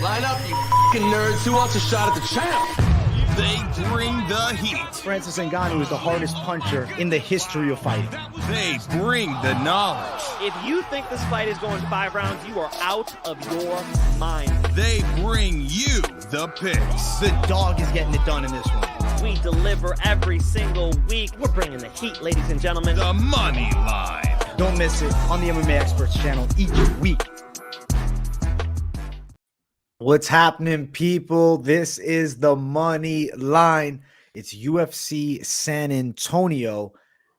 Line up, you fucking nerds. Who wants a shot at the champ? They bring the heat. Sandhagen is the hardest puncher in the history of fighting. They bring the knowledge. If you think this fight is going 5 rounds, you are out of your mind. They bring you the picks. The dog is getting it done in this one. We deliver every single week. We're bringing the heat, ladies and gentlemen. The Moneyline. Don't miss it on the MMA Experts channel each week. What's happening, people? This is the Money Line. It's UFC San Antonio.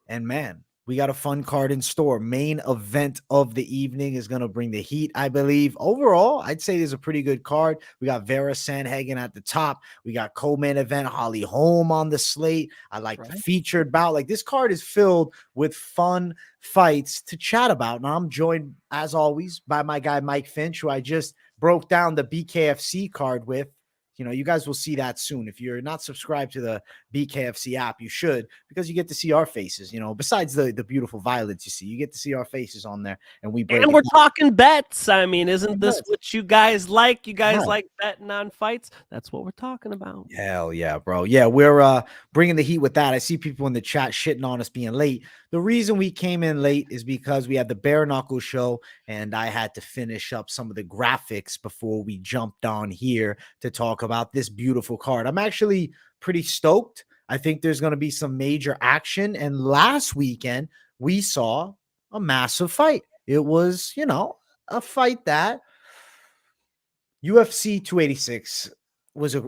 And man, we got a fun card in store. Main event of the evening is going to bring the heat, I believe. Overall, I'd say there's a pretty good card. We got Vera Sandhagen at the top. We got co-main event Holm on the slate. I like the featured bout. Like, this card is filled with fun fights to chat about. And I'm joined, as always, by my guy Mike Finch, who I just broke down the BKFC card with. You know, you guys will see that soon. If you're not subscribed to the BKFC app, you should, because you get to see our faces. You know, besides the beautiful violence you see, you get to see our faces on there, and we're talking bets. I mean, isn't this what you guys like? You guys like betting on fights? That's what we're talking about. Hell yeah, bro. Yeah, we're bringing the heat with that. I see people in the chat shitting on us being late. The reason we came in late is because we had the bare knuckle show, and I had to finish up some of the graphics before we jumped on here to talk about this beautiful card. I'm actually pretty stoked. I think there's going to be some major action. And last weekend, we saw a massive fight. It was, you know, a fight that UFC 286 was a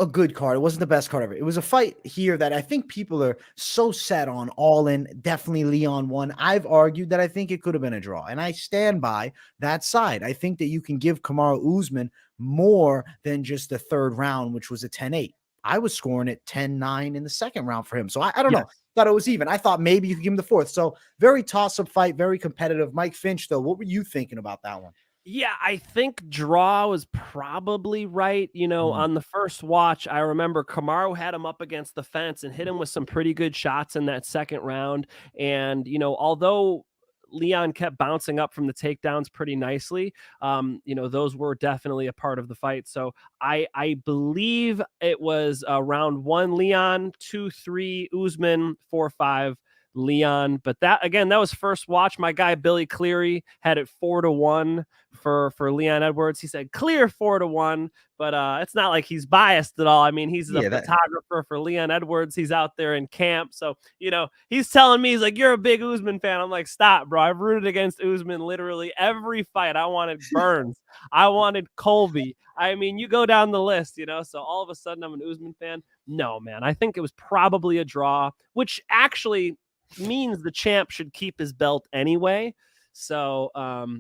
good card. It wasn't the best card ever. It was a fight here that I think people are so set on, all in. Definitely Leon won. I've argued that I think it could have been a draw, and I stand by that side. I think that you can give Kamaru Usman more than just the third round, which was a 10-8. I was scoring it 10-9 in the second round for him. So I don't know. Thought it was even. I thought maybe you could give him the fourth. So very toss-up fight, very competitive. Mike Finch, though, what were you thinking about that one? Yeah, I think draw was probably right. You know, on the first watch, I remember Kamaru had him up against the fence and hit him with some pretty good shots in that second round. And, you know, although Leon kept bouncing up from the takedowns pretty nicely, you know, those were definitely a part of the fight. So I believe it was round 1 Leon, 2-3 Usman, 4-5 Leon. But that, again, that was first watch. My guy Billy Cleary had it 4-1 for Leon Edwards. He said clear 4-1, but it's not like he's biased at all. I mean, he's the photographer for Leon Edwards. He's out there in camp, so you know, he's telling me, he's like, you're a big Usman fan. I'm like, stop, bro. I've rooted against Usman literally every fight. I wanted Burns, I wanted Colby. I mean, you go down the list, you know. So all of a sudden, I'm an Usman fan. No, man, I think it was probably a draw, which actually means the champ should keep his belt anyway. So,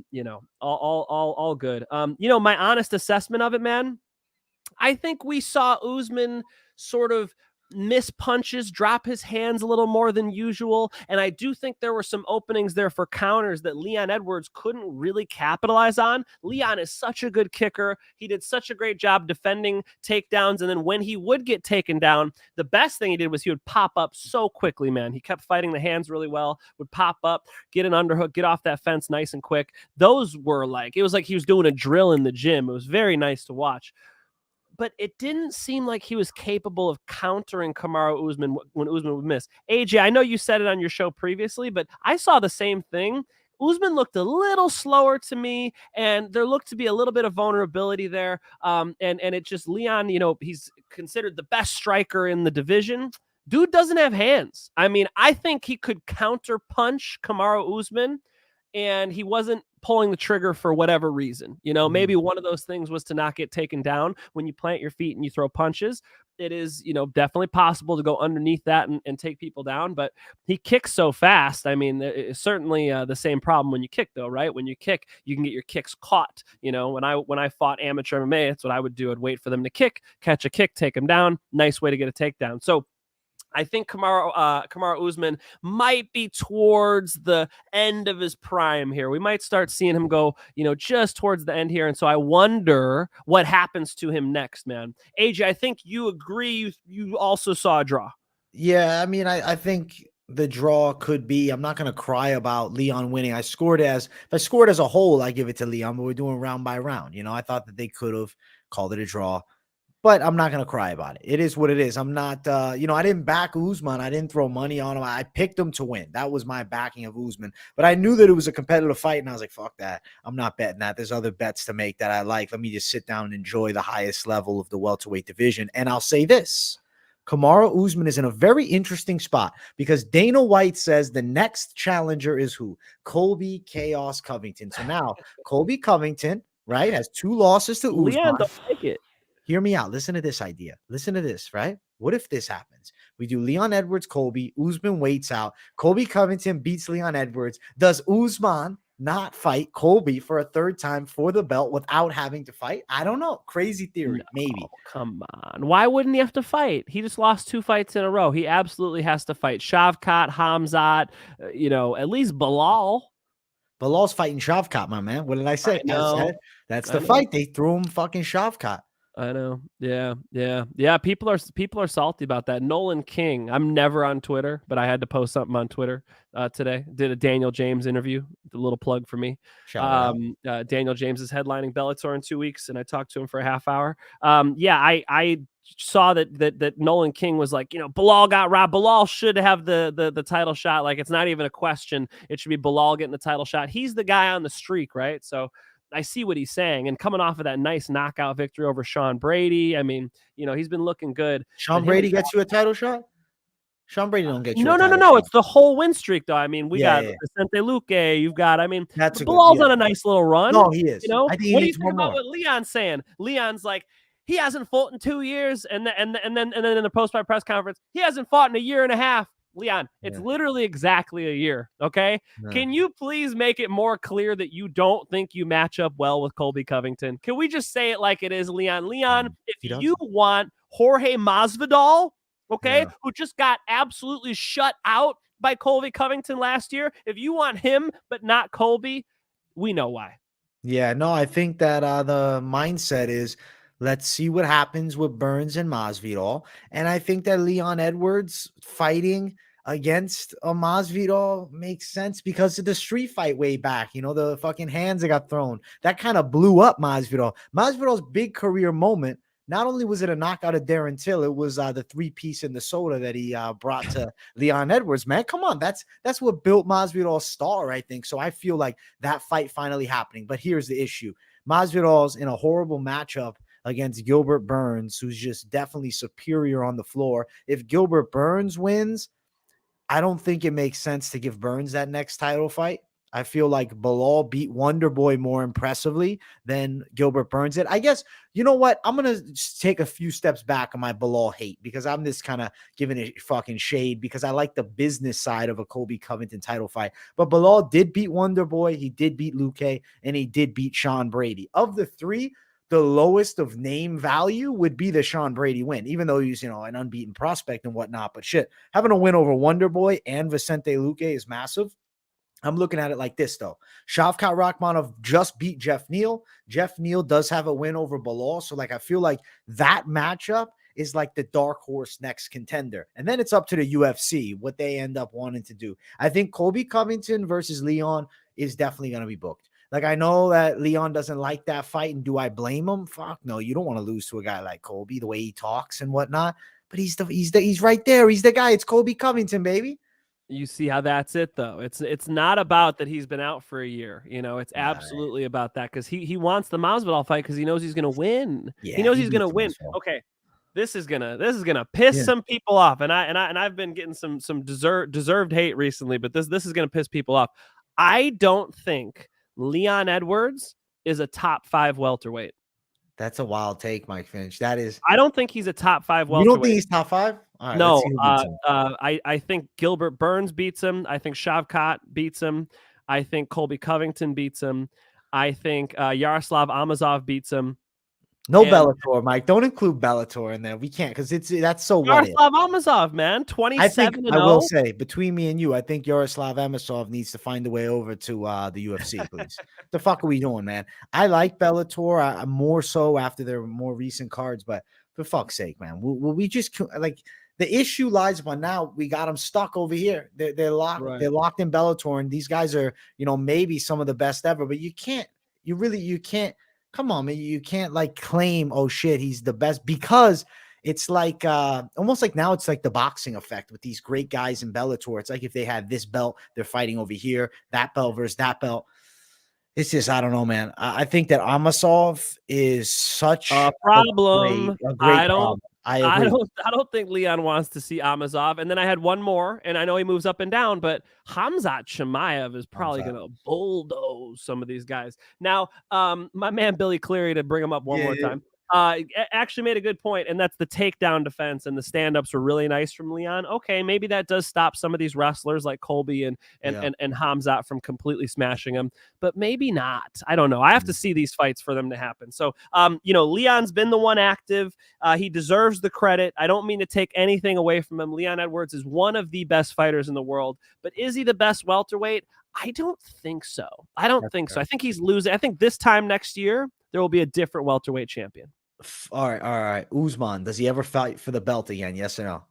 you know, all good. You know, my honest assessment of it, man, I think we saw Usman sort of miss punches, drop his hands a little more than usual. And I do think there were some openings there for counters that Leon Edwards couldn't really capitalize on. Leon is such a good kicker. He did such a great job defending takedowns. And then when he would get taken down, the best thing he did was he would pop up so quickly, man. He kept fighting the hands really well, would pop up, get an underhook, get off that fence nice and quick. Those were like, it was like he was doing a drill in the gym. It was very nice to watch. But it didn't seem like he was capable of countering Kamaru Usman when Usman would miss. AJ, I know you said it on your show previously, but I saw the same thing. Usman looked a little slower to me, and there looked to be a little bit of vulnerability there. And it just, Leon, you know, he's considered the best striker in the division. Dude doesn't have hands. I mean, I think he could counter punch Kamaru Usman, and he wasn't pulling the trigger for whatever reason. You know, maybe one of those things was to not get taken down. When you plant your feet and you throw punches, it is, you know, definitely possible to go underneath that and take people down, but he kicks so fast. I mean, it's certainly the same problem when you kick, though, right? When you kick, you can get your kicks caught. You know, when I fought amateur MMA, that's what I would do. I'd wait for them to kick, catch a kick, take them down. Nice way to get a takedown. So I think Kamaru Usman might be towards the end of his prime here. We might start seeing him go, you know, just towards the end here. And so I wonder what happens to him next, man. AJ, I think you agree. You also saw a draw. Yeah, I mean, I think the draw could be. I'm not going to cry about Leon winning. If I scored as a whole, I give it to Leon, but we're doing round by round. I thought that they could have called it a draw, but I'm not going to cry about it. It is what it is. I'm not, I didn't back Usman. I didn't throw money on him. I picked him to win. That was my backing of Usman, but I knew that it was a competitive fight, and I was like, fuck that. I'm not betting that. There's other bets to make that I like. Let me just sit down and enjoy the highest level of the welterweight division. And I'll say this. Kamaru Usman is in a very interesting spot because Dana White says the next challenger is who? Colby Chaos Covington. So now Colby Covington, right, has 2 losses to Usman. Leon don't like it. Hear me out. Listen to this idea. Listen to this, right? What if this happens? We do Leon Edwards, Colby. Usman waits out. Colby Covington beats Leon Edwards. Does Usman not fight Colby for a 3rd time for the belt without having to fight? I don't know. Crazy theory. No, maybe. Come on. Why wouldn't he have to fight? He just lost 2 fights in a row. He absolutely has to fight Shavkat, Hamzat, at least Bilal. Bilal's fighting Shavkat, my man. What did I say? That's the fight. They threw him fucking Shavkat. I know. Yeah. People are salty about that. Nolan King. I'm never on Twitter, but I had to post something on Twitter today. Did a Daniel James interview. A little plug for me. Daniel James is headlining Bellator in 2 weeks, and I talked to him for a half hour. I saw that Nolan King was like, Bilal got robbed. Bilal should have the title shot. Like, it's not even a question. It should be Bilal getting the title shot. He's the guy on the streak, right? So I see what he's saying, and coming off of that nice knockout victory over Sean Brady. I mean, he's been looking good. Sean Brady gets you a title shot? Sean Brady don't get you. No. Shot. It's the whole win streak, though. I mean, we got Vicente Luque. You've got, Bilal's on a nice little run. No, he is. I think what do you think about what Leon's saying? Leon's like, he hasn't fought in 2 years, and then in the post-fight press conference, he hasn't fought in a year and a half. Leon, it's literally exactly a year, okay? Yeah. Can you please make it more clear that you don't think you match up well with Colby Covington? Can we just say it like it is, Leon? Leon, if you want Jorge Masvidal, okay, who just got absolutely shut out by Colby Covington last year, if you want him but not Colby, we know why. Yeah, no, I think that the mindset is, let's see what happens with Burns and Masvidal. And I think that Leon Edwards fighting against a Masvidal makes sense because of the street fight way back. The fucking hands that got thrown. That kind of blew up Masvidal. Masvidal's big career moment, not only was it a knockout of Darren Till, it was the 3-piece in the soda that he brought to Leon Edwards, man. Come on, that's what built Masvidal's star, I think. So I feel like that fight finally happening. But here's the issue. Masvidal's in a horrible matchup against Gilbert Burns, who's just definitely superior on the floor. If Gilbert Burns wins, I don't think it makes sense to give Burns that next title fight. I feel like Bilal beat Wonder Boy more impressively than Gilbert Burns did. I guess, you know what? I'm going to take a few steps back on my Bilal hate because I'm just kind of giving it fucking shade because I like the business side of a Colby Covington title fight. But Bilal did beat Wonder Boy. He did beat Luque, and he did beat Sean Brady. Of the 3, the lowest of name value would be the Sean Brady win, even though he's, an unbeaten prospect and whatnot. But shit, having a win over Wonder Boy and Vicente Luque is massive. I'm looking at it like this, though. Shavkat Rakhmonov just beat Jeff Neal. Jeff Neal does have a win over Bilal. So, I feel like that matchup is like the dark horse next contender. And then it's up to the UFC, what they end up wanting to do. I think Colby Covington versus Leon is definitely going to be booked. I know that Leon doesn't like that fight, and do I blame him? Fuck no, you don't want to lose to a guy like Colby, the way he talks and whatnot. But he's right there. He's the guy. It's Colby Covington, baby. You see how that's it, though. It's not about that he's been out for a year. It's absolutely about that because he wants the Masvidal fight because he knows he's going to win. Yeah, he knows he's going to win. Okay, this is gonna piss some people off, and I've been getting some deserved hate recently, but this is gonna piss people off. I don't think Leon Edwards is a top 5 welterweight. That's a wild take, Mike Finch. That is. I don't think he's a top 5 welterweight. You don't think he's top 5? All right, no. I think Gilbert Burns beats him. I think Shavkat beats him. I think Colby Covington beats him. I think Yaroslav Amosov beats him. No Bellator, Mike. Don't include Bellator in there. We can't because that's so what. Yaroslav Amosov, man, 27-0. I will say, between me and you, I think Yaroslav Amosov needs to find a way over to the UFC, please. The fuck are we doing, man? I like Bellator. I'm more so after their more recent cards, but for fuck's sake, man, will we just The issue lies upon now we got them stuck over here. They're locked. Right. They're locked in Bellator, and these guys are, maybe some of the best ever. But you can't. You can't. Come on, man. You can't like claim, oh shit, he's the best, because it's like almost like now it's like the boxing effect with these great guys in Bellator. It's like if they had this belt, they're fighting over here, that belt versus that belt. It's just, I don't know, man. I think that Amasov is such a problem. A great problem. I don't think Leon wants to see Amazov. And then I had one more, and I know he moves up and down, but Khamzat Chimaev is probably going to bulldoze some of these guys. Now, my man Billy Cleary, to bring him up one more time, actually made a good point, and that's the takedown defense, and the stand-ups were really nice from Leon. Okay, maybe that does stop some of these wrestlers like Colby and Khamzat from completely smashing him, but maybe not. I don't know. I have to see these fights for them to happen. So, Leon's been the one active. He deserves the credit. I don't mean to take anything away from him. Leon Edwards is one of the best fighters in the world, but is he the best welterweight? I don't think so. I think he's losing. I think this time next year, there will be a different welterweight champion. All right. Usman, does he ever fight for the belt again? Yes or no?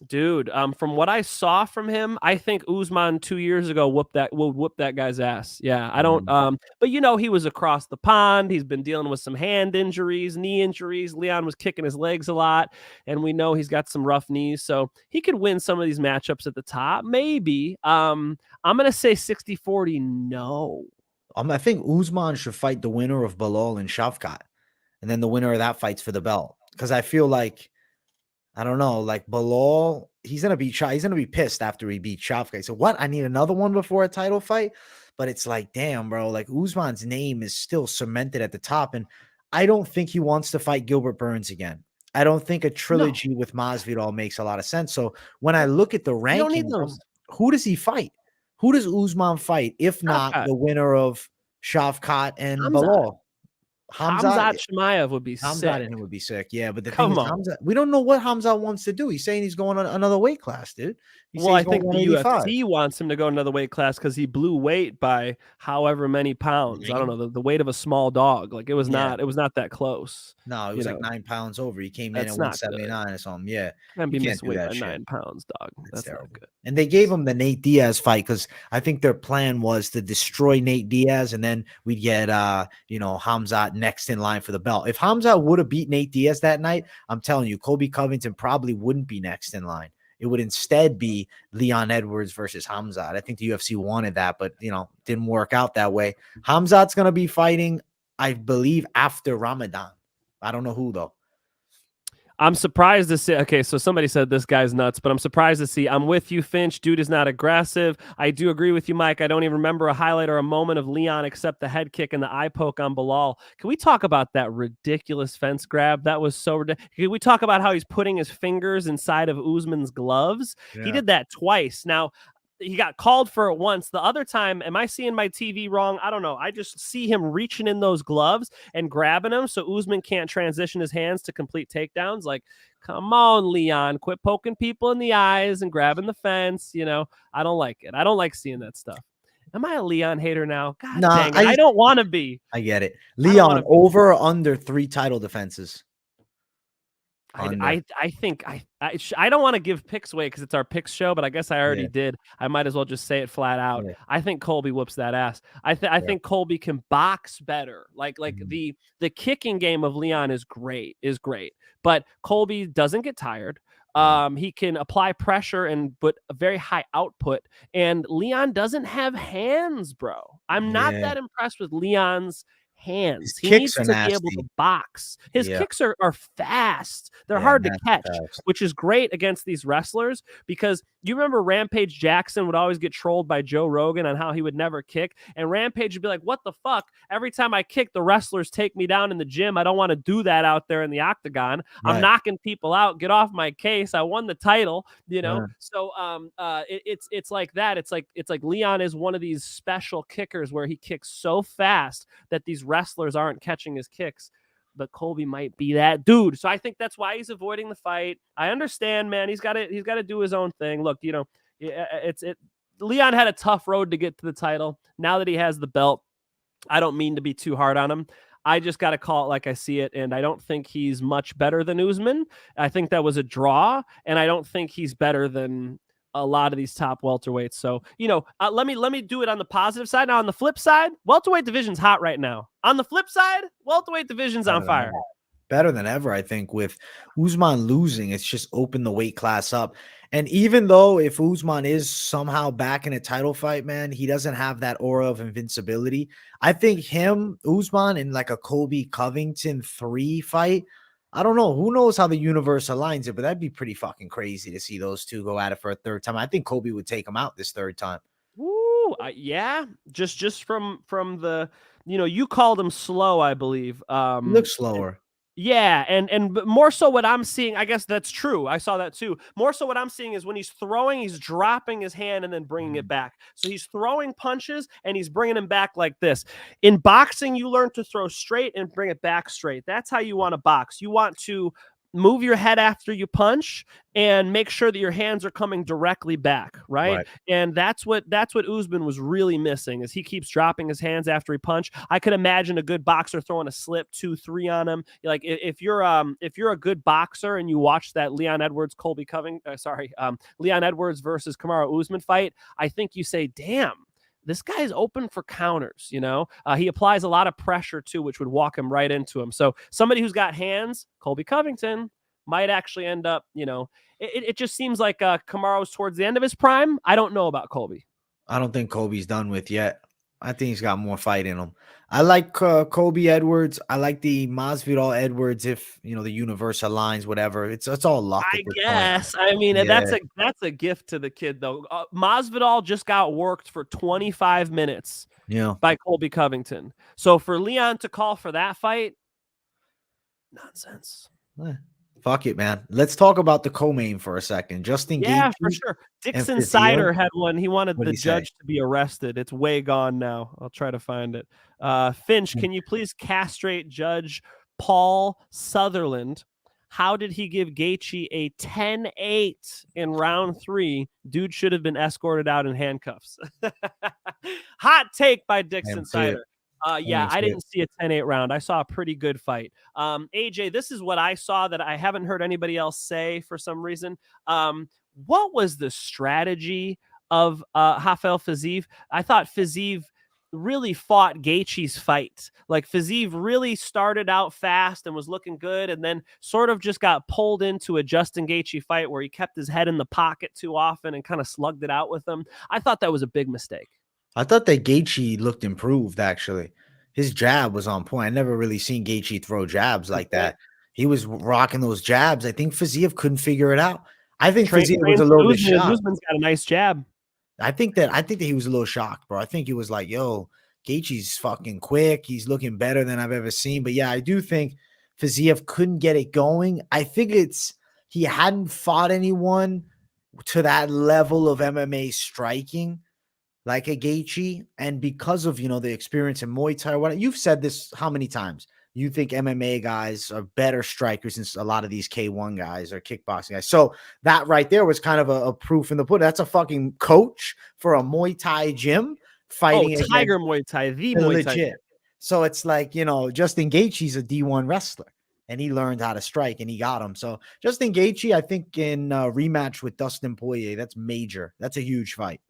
Dude, from what I saw from him, I think Usman 2 years ago would whoop that guy's ass. Yeah, I don't. But he was across the pond. He's been dealing with some hand injuries, knee injuries. Leon was kicking his legs a lot, and we know he's got some rough knees, so he could win some of these matchups at the top. Maybe. I'm gonna say 60-40. No. I think Usman should fight the winner of Bilal and Shavkat, and then the winner of that fights for the belt. Because I feel like, I don't know, like Bilal, he's gonna be pissed after he beat Shavkat. So what? I need another one before a title fight. But it's like, damn, bro, like Usman's name is still cemented at the top, and I don't think he wants to fight Gilbert Burns again. I don't think a trilogy with Masvidal makes a lot of sense. So when I look at the rankings, who does he fight? Who does Usman fight, if not the winner of Shavkat and Bilal? Khamzat Chimaev would be sick. Khamzat and him would be sick. Yeah, but the thing is, Khamzat, we don't know what Khamzat wants to do. He's saying he's going on another weight class, dude. I think the UFC wants him to go another weight class because he blew weight by however many pounds. I don't know, the weight of a small dog. Like it was not that close. No, it was like 9 pounds over. He came in at 179 or something. Yeah, can't be missed weight by 9 pounds, dog. That's not good. And they gave him the Nate Diaz fight because I think their plan was to destroy Nate Diaz, and then we'd get Khamzat next in line for the belt. If Khamzat would have beat Nate Diaz that night, I'm telling you, Colby Covington probably wouldn't be next in line. It would instead be Leon Edwards versus Khamzat. I think the UFC wanted that, but didn't work out that way. Khamzat's going to be fighting, I believe, after Ramadan. I don't know who though. I'm surprised to see. Okay, so somebody said this guy's nuts, but I'm surprised to see. I'm with you, Finch. Dude is not aggressive. I do agree with you, Mike. I don't even remember a highlight or a moment of Leon except the head kick and the eye poke on Bilal. Can we talk about that ridiculous fence grab? That was so ridiculous. Can we talk about how he's putting his fingers inside of Usman's gloves? Yeah. He did that twice. Now, he got called for it once. The other time, am I seeing my TV wrong? I don't know. I just see him reaching in those gloves and grabbing them so Usman can't transition his hands to complete takedowns. Like, come on, Leon, quit poking people in the eyes and grabbing the fence. I don't like it. I don't like seeing that stuff. Am I a Leon hater now? God dang it. I don't want to be. I get it. Leon, over or under 3 title defenses? I think I don't want to give picks away because it's our picks show, but I guess I already did. I might as well just say it flat out. Yeah. I think Colby whoops that ass. I think Colby can box better. Like the kicking game of Leon is great, but Colby doesn't get tired. He can apply pressure and put a very high output, and Leon doesn't have hands, bro. I'm not that impressed with Leon's hands. He needs to be able to box. His kicks are fast. They're hard to catch, which is great against these wrestlers because you remember Rampage Jackson would always get trolled by Joe Rogan on how he would never kick, and Rampage would be like, what the fuck? Every time I kick, the wrestlers take me down in the gym. I don't want to do that out there in the octagon. I'm knocking people out. Get off my case. I won the title, So it's like that. It's like Leon is one of these special kickers where he kicks so fast that these wrestlers aren't catching his kicks, but Colby might be that dude. So I think that's why he's avoiding the fight. I understand, man. He's got to do his own thing. Look, Leon had a tough road to get to the title. Now that he has the belt, I don't mean to be too hard on him. I just got to call it like I see it, and I don't think he's much better than Usman. I think that was a draw, and I don't think he's better than a lot of these top welterweights. So, let me do it on the positive side. Now, on the flip side, welterweight division's hot right now. On the flip side, welterweight division's on fire. Better than ever, I think. With Usman losing, it's just opened the weight class up. And even though if Usman is somehow back in a title fight, man, he doesn't have that aura of invincibility. I think him, Usman, in like a Colby Covington 3 fight, I don't know. Who knows how the universe aligns it, but that'd be pretty fucking crazy to see those two go at it for a third time. I think Colby would take him out this third time. Woo, yeah. Just from the, you called him slow, I believe. He looks slower. Yeah, and more so what I'm seeing, I guess that's true. I saw that too. More so what I'm seeing is when he's throwing, he's dropping his hand and then bringing it back. So he's throwing punches and he's bringing them back like this. In boxing, you learn to throw straight and bring it back straight. That's how you want to box. You want to move your head after you punch and make sure that your hands are coming directly back, right? And that's what Usman was really missing, is he keeps dropping his hands after he punch. I could imagine a good boxer throwing a slip 2-3 on him. Like if you're a good boxer and you watch that Leon Edwards versus Kamaru Usman fight, I think you say, damn, this guy's open for counters. He applies a lot of pressure too, which would walk him right into him. So somebody who's got hands, Colby Covington, might actually end up, it just seems like Kamaru's towards the end of his prime. I don't know about Colby. I don't think Colby's done with yet. I think he's got more fight in him. I like Colby Edwards. I like the Masvidal Edwards. If the universe aligns, whatever. It's all luck. I guess. I mean, that's a gift to the kid though. Masvidal just got worked for 25 minutes. By Colby Covington. So for Leon to call for that fight, nonsense. Fuck it, man. Let's talk about the co-main for a second. Justin Gaethje. Yeah, for sure. Dixon Sider had one. He wanted the judge to be arrested. It's way gone now. I'll try to find it. Finch, can you please castrate Judge Paul Sutherland? How did he give Gaethje a 10-8 in round 3? Dude should have been escorted out in handcuffs. Hot take by Dixon Sider. Yeah, I didn't see a 10-8 round. I saw a pretty good fight. AJ, this is what I saw that I haven't heard anybody else say for some reason. What was the strategy of Rafael Fiziev? I thought Fiziev really fought Gaethje's fight. Like Fiziev really started out fast and was looking good, and then sort of just got pulled into a Justin Gaethje fight where he kept his head in the pocket too often and kind of slugged it out with him. I thought that was a big mistake. I thought that Gaethje looked improved, actually. His jab was on point. I never really seen Gaethje throw jabs like that. He was rocking those jabs. I think Fiziev couldn't figure it out. I think Fiziev was a little bit shocked. Usman's got a nice jab. I think that he was a little shocked, bro. I think he was like, yo, Gaethje's fucking quick. He's looking better than I've ever seen. But yeah, I do think Fiziev couldn't get it going. I think he hadn't fought anyone to that level of MMA striking like a Gaethje, and because of the experience in Muay Thai, you've said this how many times? You think MMA guys are better strikers than a lot of these K1 guys or kickboxing guys. So that right there was kind of a proof in the pudding. That's a fucking coach for a Muay Thai gym fighting. Oh, Tiger Muay Thai, the Muay Thai. Legit. So it's like, Justin Gaethje's a D1 wrestler, and he learned how to strike, and he got him. So Justin Gaethje, I think in rematch with Dustin Poirier, that's major. That's a huge fight.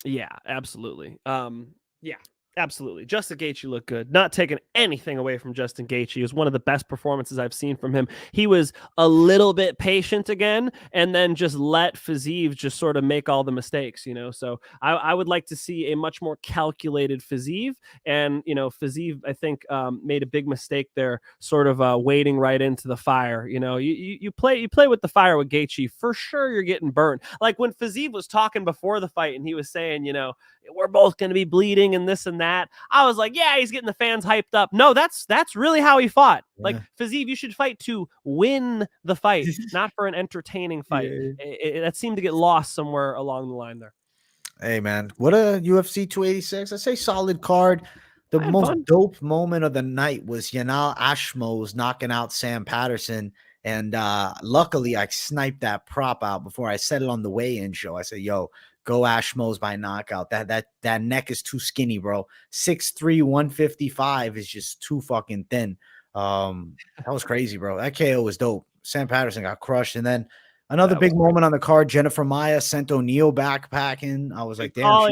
Yeah, absolutely. Yeah, absolutely. Justin Gaethje looked good. Not taking anything away from Justin Gaethje. It was one of the best performances I've seen from him. He was a little bit patient again, and then just let Fiziev just sort of make all the mistakes, So I would like to see a much more calculated Fiziev, and Fiziev, I think, made a big mistake there, sort of wading right into the fire. You play with the fire with Gaethje, for sure you're getting burnt. Like when Fiziev was talking before the fight, and he was saying, we're both going to be bleeding and this and that. I was like, yeah, he's getting the fans hyped up. No, that's really how he fought. Yeah. Like Fiziev, you should fight to win the fight, not for an entertaining fight. Yeah. That seemed to get lost somewhere along the line there. Hey man, what a UFC 286. I say solid card. The most dope moment of the night was Yanal Ashmos knocking out Sam Patterson. And luckily, I sniped that prop out before I said it on the weigh-in show. I said, yo, go Ashmos by knockout. That neck is too skinny, bro. 6'3", 155 is just too fucking thin. That was crazy, bro. That KO was dope. Sam Patterson got crushed. And then another big moment on the card, Jennifer Maia sent O'Neal backpacking. I was like, damn,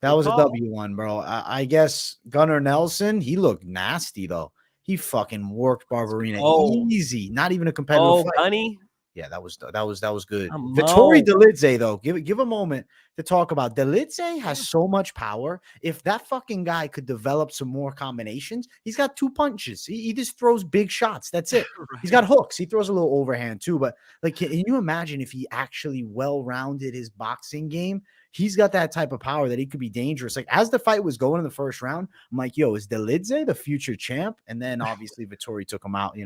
that was a W1, bro. I guess Gunnar Nelson, he looked nasty, though. He fucking worked Barberina easy. Not even a competitive fight. Gunny. Yeah, that was good. Vittori Delidze, though, give a moment to talk about. Delidze has so much power. If that fucking guy could develop some more combinations, he's got 2 punches. He just throws big shots. That's it. Right. He's got hooks. He throws a little overhand too. But like, can you imagine if he actually well-rounded his boxing game? He's got that type of power that he could be dangerous. Like, as the fight was going in the first round, I'm like, yo, is Delidze the future champ? And then obviously Vittori took him out,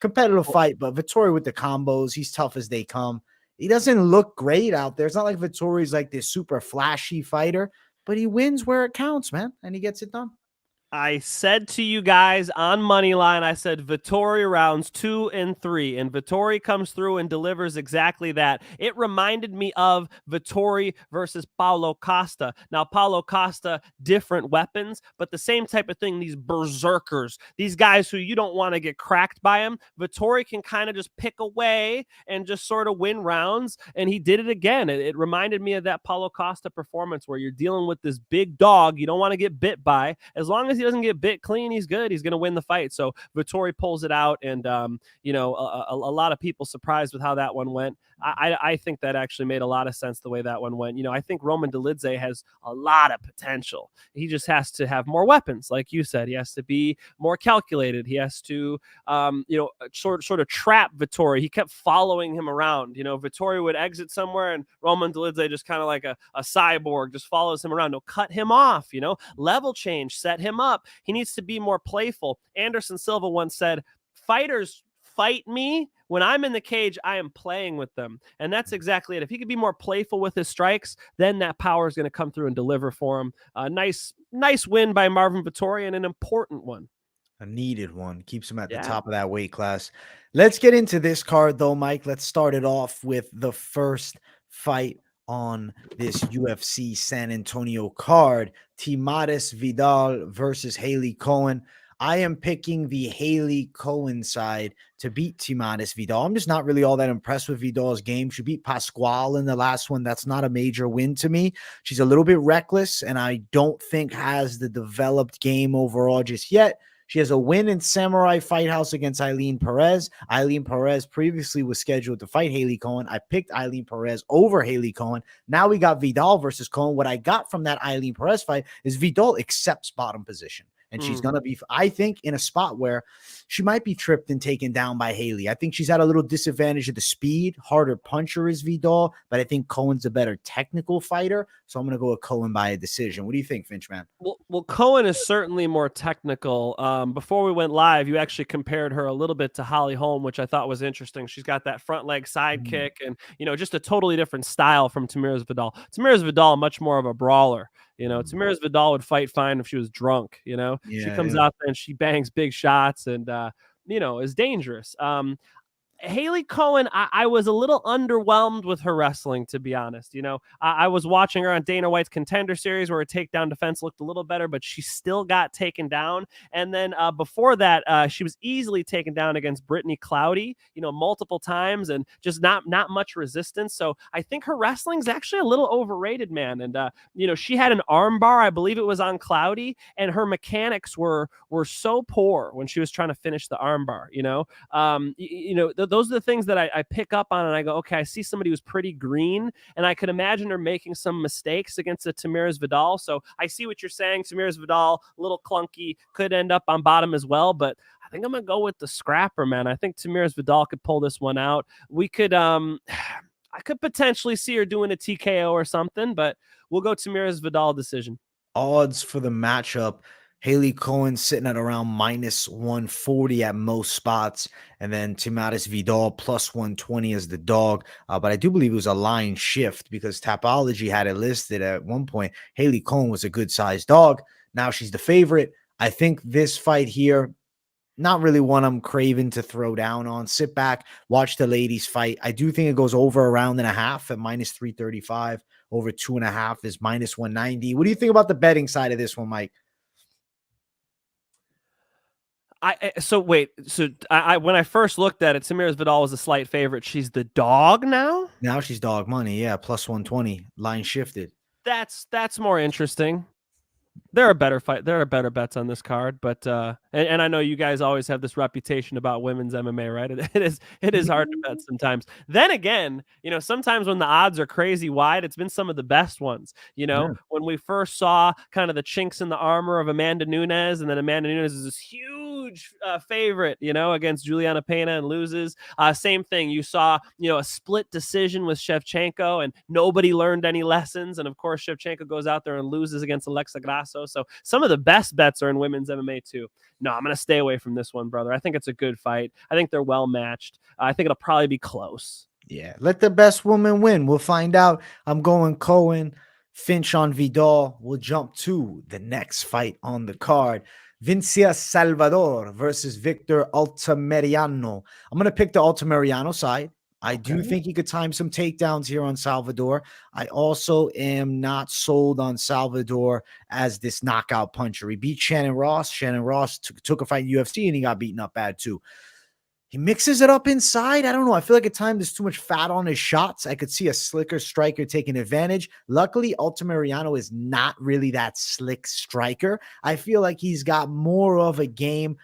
competitive fight, but Vittori with the combos, he's tough as they come. He doesn't look great out there. It's not like Vittori's like this super flashy fighter, but he wins where it counts, man, and he gets it done. I said to you guys on Moneyline, I said Vittori rounds 2 and 3, and Vittori comes through and delivers exactly that. It reminded me of Vittori versus Paulo Costa. Now, Paulo Costa, different weapons, but the same type of thing, these berserkers, these guys who you don't want to get cracked by him. Vittori can kind of just pick away and just sort of win rounds, and he did it again. It reminded me of that Paulo Costa performance where you're dealing with this big dog you don't want to get bit by. As long as he doesn't get bit clean, he's good. He's going to win the fight. So Vittori pulls it out, and a lot of people surprised with how that one went. I think that actually made a lot of sense the way that one went. I think Roman Delidze has a lot of potential. He just has to have more weapons, like you said. He has to be more calculated. He has to, sort of trap Vittori. He kept following him around. Vittori would exit somewhere, and Roman Delidze just kind of like a cyborg just follows him around. No, cut him off. Level change, set him up. He needs to be more playful. Anderson Silva once said, "Fighters fight me. When I'm in the cage, I am playing with them." And that's exactly it. If he could be more playful with his strikes, then that power is going to come through and deliver for him. Nice win by Marvin Vittori, and an important one. A needed one. Keeps him at the top of that weight class. Let's get into this card, though, Mike. Let's start it off with the first fight on this UFC San Antonio card. Tamires Vidal versus Hailey Cowan. I am picking the Hailey Cowan side to beat Tamires Vidal. I'm just not really all that impressed with Vidal's game. She beat Pascual in the last one. That's not a major win to me. She's a little bit reckless, and I don't think has the developed game overall just yet. She has a win in Samurai Fight House against Eileen Perez. Eileen Perez previously was scheduled to fight Hailey Cowan. I picked Eileen Perez over Hailey Cowan. Now we got Vidal versus Cowan. What I got from that Eileen Perez fight is Vidal accepts bottom position. And she's going to be, I think, in a spot where she might be tripped and taken down by Hailey. I think she's at a little disadvantage of the speed. Harder puncher is Vidal, but I think Cowan's a better technical fighter. So I'm going to go with Cowan by a decision. What do you think, Finchman? Well, Cowan is certainly more technical. Before we went live, you actually compared her a little bit to Holly Holm, which I thought was interesting. She's got that front leg side kick and, just a totally different style from Tamires Vidal. Tamires Vidal, much more of a brawler. Tamires Vidal would fight fine if she was drunk. She comes out there and she bangs big shots and, is dangerous. Hailey Cowan, I was a little underwhelmed with her wrestling, to be honest. I was watching her on Dana White's Contender Series where her takedown defense looked a little better, but she still got taken down. And then before that, she was easily taken down against Brittany Cloudy, multiple times and just not much resistance. So I think her wrestling's actually a little overrated, man. And, she had an arm bar, I believe it was on Cloudy, and her mechanics were so poor when she was trying to finish the arm bar, those are the things that I pick up on and I go, okay, I see somebody who's pretty green and I could imagine her making some mistakes against the Tamires Vidal. So I see what you're saying. Tamires Vidal, a little clunky, could end up on bottom as well, but I think I'm going to go with the scrapper, man. I think Tamires Vidal could pull this one out. We could, I could potentially see her doing a TKO or something, but we'll go Tamires Vidal decision. Odds for the matchup. Hailey Cowan sitting at around -140 at most spots. And then Tamires Vidal +120 as the dog. But I do believe it was a line shift because Tapology had it listed at one point. Hailey Cowan was a good-sized dog. Now she's the favorite. I think this fight here, not really one I'm craving to throw down on. Sit back, watch the ladies fight. I do think it goes over a round and a half at -335. over 2.5 is -190. What do you think about the betting side of this one, Mike? So wait, so when I first looked at it, Tamires Vidal was a slight favorite. She's the dog now. Now she's dog money. Yeah, plus 120. Line shifted. That's more interesting. There are better bets on this card, but and I know you guys always have this reputation about women's MMA, right? It is hard to bet sometimes. Then again, sometimes when the odds are crazy wide, it's been some of the best ones. When we first saw kind of the chinks in the armor of Amanda Nunes, and then Amanda Nunes is this huge favorite, against Juliana Pena and loses. Same thing. You saw, a split decision with Shevchenko, and nobody learned any lessons. And of course, Shevchenko goes out there and loses against Alexa Grasso. So some of the best bets are in women's MMA too. No, I'm going to stay away from this one, brother. I think it's a good fight. I think they're well matched. I think it'll probably be close. Yeah, let the best woman win. We'll find out. I'm going Cowan, Finch on Vidal. We'll jump to the next fight on the card. Vinicius Salvador versus Victor Altamirano. I'm going to pick the Altamirano side. I do think he could time some takedowns here on Salvador. I also am not sold on Salvador as this knockout puncher. He beat Shannon Ross. Shannon Ross took a fight in UFC and he got beaten up bad too. He mixes it up inside. I don't know. I feel like at times there's too much fat on his shots. I could see a slicker striker taking advantage. Luckily, Altamirano is not really that slick striker. I feel like he's got more of a game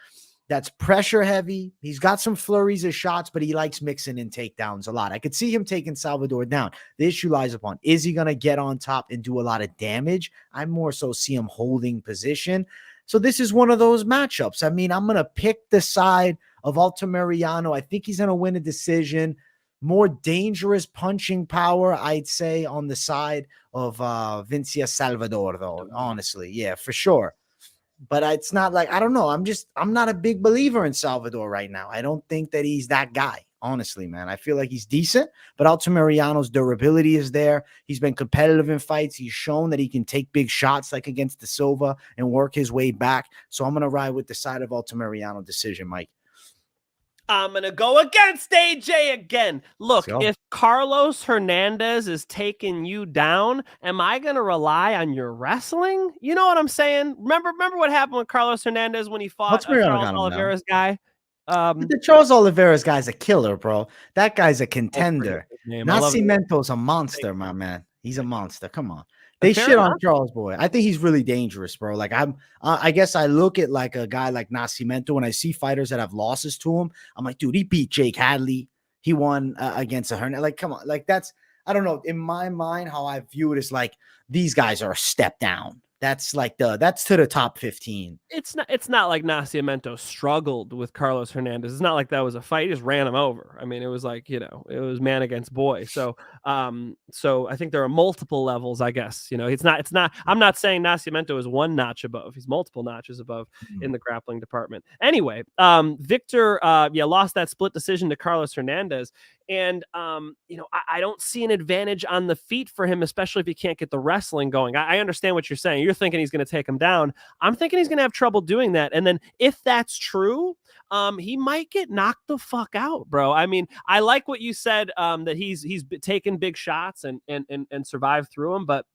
that's pressure heavy. He's got some flurries of shots, but he likes mixing in takedowns a lot. I could see him taking Salvador down. The issue lies upon, is he going to get on top and do a lot of damage? I more so see him holding position. So this is one of those matchups. I mean, I'm going to pick the side of Altamirano. I think he's going to win a decision. More dangerous punching power, I'd say, on the side of Vinicius Salvador, though, honestly. Yeah, for sure. But it's not like, I don't know. I'm not a big believer in Salvador right now. I don't think that he's that guy, honestly, man. I feel like he's decent, but Altamirano's durability is there. He's been competitive in fights. He's shown that he can take big shots like against the Silva and work his way back. So I'm going to ride with the side of Altamirano decision, Mike. I'm going to go against AJ again. Look, if Carlos Hernandez is taking you down, am I going to rely on your wrestling? You know what I'm saying? Remember what happened with Carlos Hernandez when he fought Charles Oliveira's guy? The Charles Oliveira's guy's a killer, bro. That guy's a contender. Nascimento's a monster, my man. He's a monster. Come on. They shit on Charles boy. I think he's really dangerous, bro. Like I guess I look at like a guy like Nascimento when I see fighters that have losses to him. I'm like, dude, he beat Jake Hadley. He won against a Hernandez. Like, come on. Like that's, I don't know. In my mind, how I view it is like these guys are a step down. That's like that's to the top 15. It's not like Nascimento struggled with Carlos Hernandez. It's not like that was a fight. He just ran him over. I mean, it was like, it was man against boy. So I think there are multiple levels, I guess. It's not, I'm not saying Nascimento is one notch above. He's multiple notches above in the grappling department. Anyway, Victor lost that split decision to Carlos Hernandez. And, I don't see an advantage on the feet for him, especially if he can't get the wrestling going. I understand what you're saying. You're thinking he's going to take him down. I'm thinking he's going to have trouble doing that. And then if that's true, he might get knocked the fuck out, bro. I mean, I like what you said, that he's taken big shots and survived through them. But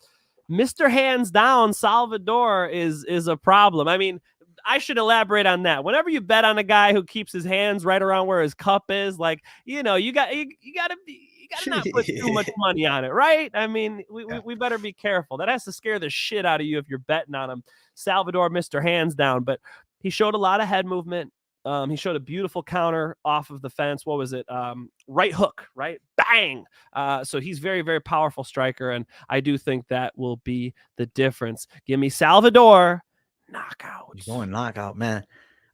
Mr. Hands Down, Salvador is a problem. I mean, I should elaborate on that. Whenever you bet on a guy who keeps his hands right around where his cup is, like, you got to not put too much money on it, right? I mean, we better be careful. That has to scare the shit out of you if you're betting on him. Salvador, Mr. Hands Down, but he showed a lot of head movement. He showed a beautiful counter off of the fence. What was it? Right hook, right? Bang! So he's very, very powerful striker, and I do think that will be the difference. Give me Salvador. Knockout. He's going knockout, man.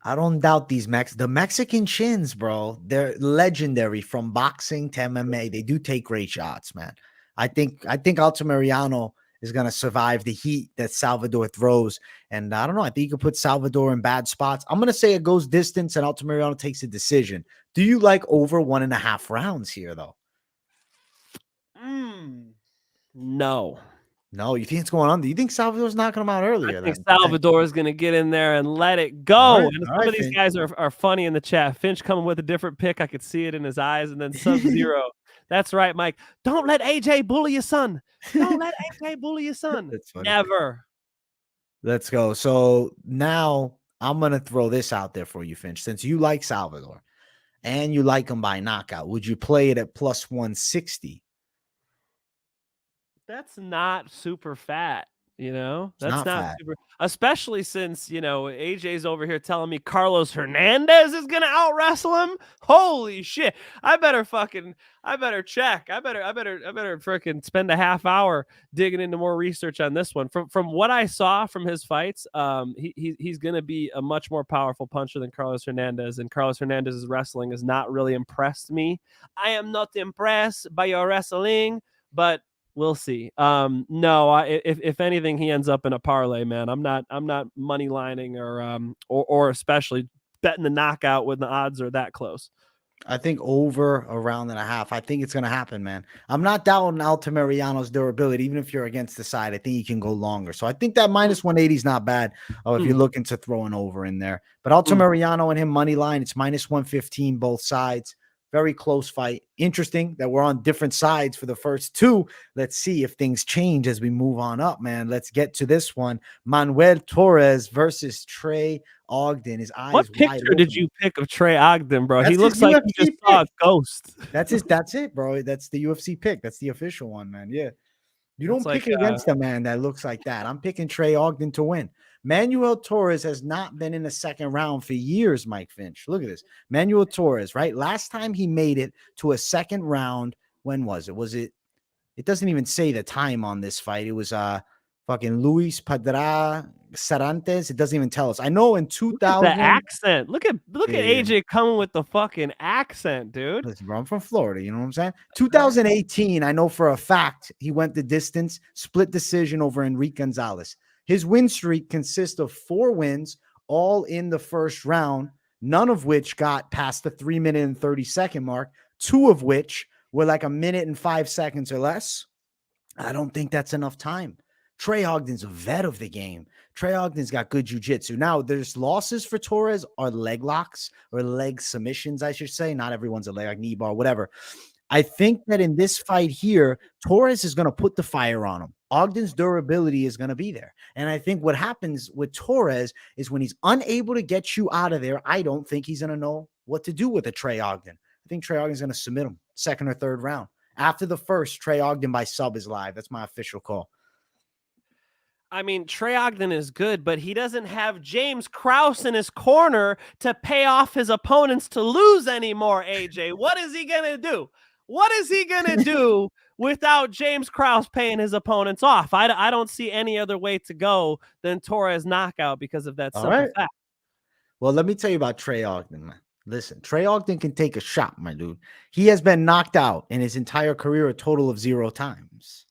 I don't doubt these the Mexican chins, bro. They're legendary from boxing to MMA. They do take great shots, man. I think Altamirano is going to survive the heat that Salvador throws. And I don't know. I think you can put Salvador in bad spots. I'm going to say it goes distance and Altamirano takes a decision. Do you like over 1.5 rounds here, though? No. No, you think it's going on? Do you think Salvador's knocking him out I earlier? think Then Salvador is going to get in there and let it go. all And right, some of these Finch. guys are funny in the chat. Finch coming with a different pick. I could see it in his eyes. And then Sub-Zero. That's right, Mike. Don't let AJ bully your son. Don't let AJ bully your son. That's funny. Never. Let's go. So now I'm gonna throw this out there for you, Finch. Since you like Salvador and you like him by knockout, would you play it at plus 160? That's not super fat. That's not not fat. super, especially since, AJ's over here telling me Carlos Hernandez is going to out wrestle him. Holy shit. I better check. I better freaking spend a half hour digging into more research on this one. From what I saw from his fights, he's going to be a much more powerful puncher than Carlos Hernandez, and Carlos Hernandez's wrestling has not really impressed me. I am not impressed by your wrestling, but we'll see. No, if anything, he ends up in a parlay, man. I'm not money lining or especially betting the knockout when the odds are that close. I think over a round and a half. I think it's going to happen, man. I'm not doubting Altamirano's durability. Even if you're against the side, I think he can go longer. So I think that minus 180 is not bad if you're looking to throw an over in there. But Altamirano and him money line, it's minus 115 both sides. Very close fight. Interesting that we're on different sides for the first two. Let's see if things change as we move on up, man. Let's get to this one. Manuel Torres versus Trey Ogden. His eyes What wide picture open. did you pick of Trey Ogden, bro? That's He looks his like UFC he just saw a pick. ghost. That's it, bro. That's the UFC pick. That's the official one, man. Yeah. You don't It's pick like, against a man that looks like that. I'm picking Trey Ogden to win. Manuel Torres has not been in the second round for years, Mike Finch. Look at this. Manuel Torres, right? Last time he made it to a second round, when was it? It doesn't even say the time on this fight. It was fucking Luis Padra Sarantes. It doesn't even tell us. I know in 2000. The accent. Look at AJ coming with the fucking accent, dude. Listen, bro, I'm from Florida. You know what I'm saying? 2018, I know for a fact he went the distance, split decision over Enrique Gonzalez. His win streak consists of 4 wins, all in the first round, none of which got past the 3-minute and 30-second mark, 2 of which were like 1 minute and 5 seconds or less. I don't think that's enough time. Trey Ogden's a vet of the game. Trey Ogden's got good jiu-jitsu. Now, there's losses for Torres are leg locks or leg submissions, I should say. Not everyone's a leg, like knee bar, whatever. I think that in this fight here, Torres is going to put the fire on him. Ogden's durability is going to be there. And I think what happens with Torres is when he's unable to get you out of there, I don't think he's going to know what to do with a Trey Ogden. I think Trey Ogden's going to submit him second or third round. After the first, Trey Ogden by sub is live. That's my official call. I mean, Trey Ogden is good, but he doesn't have James Krause in his corner to pay off his opponents to lose anymore, AJ. What is he going to do? What is he going to do without James Krause paying his opponents off? I don't see any other way to go than Torres knockout because of that simple fact. Well, let me tell you about Trey Ogden, man. Listen, Trey Ogden can take a shot, my dude. He has been knocked out in his entire career a total of 0 times.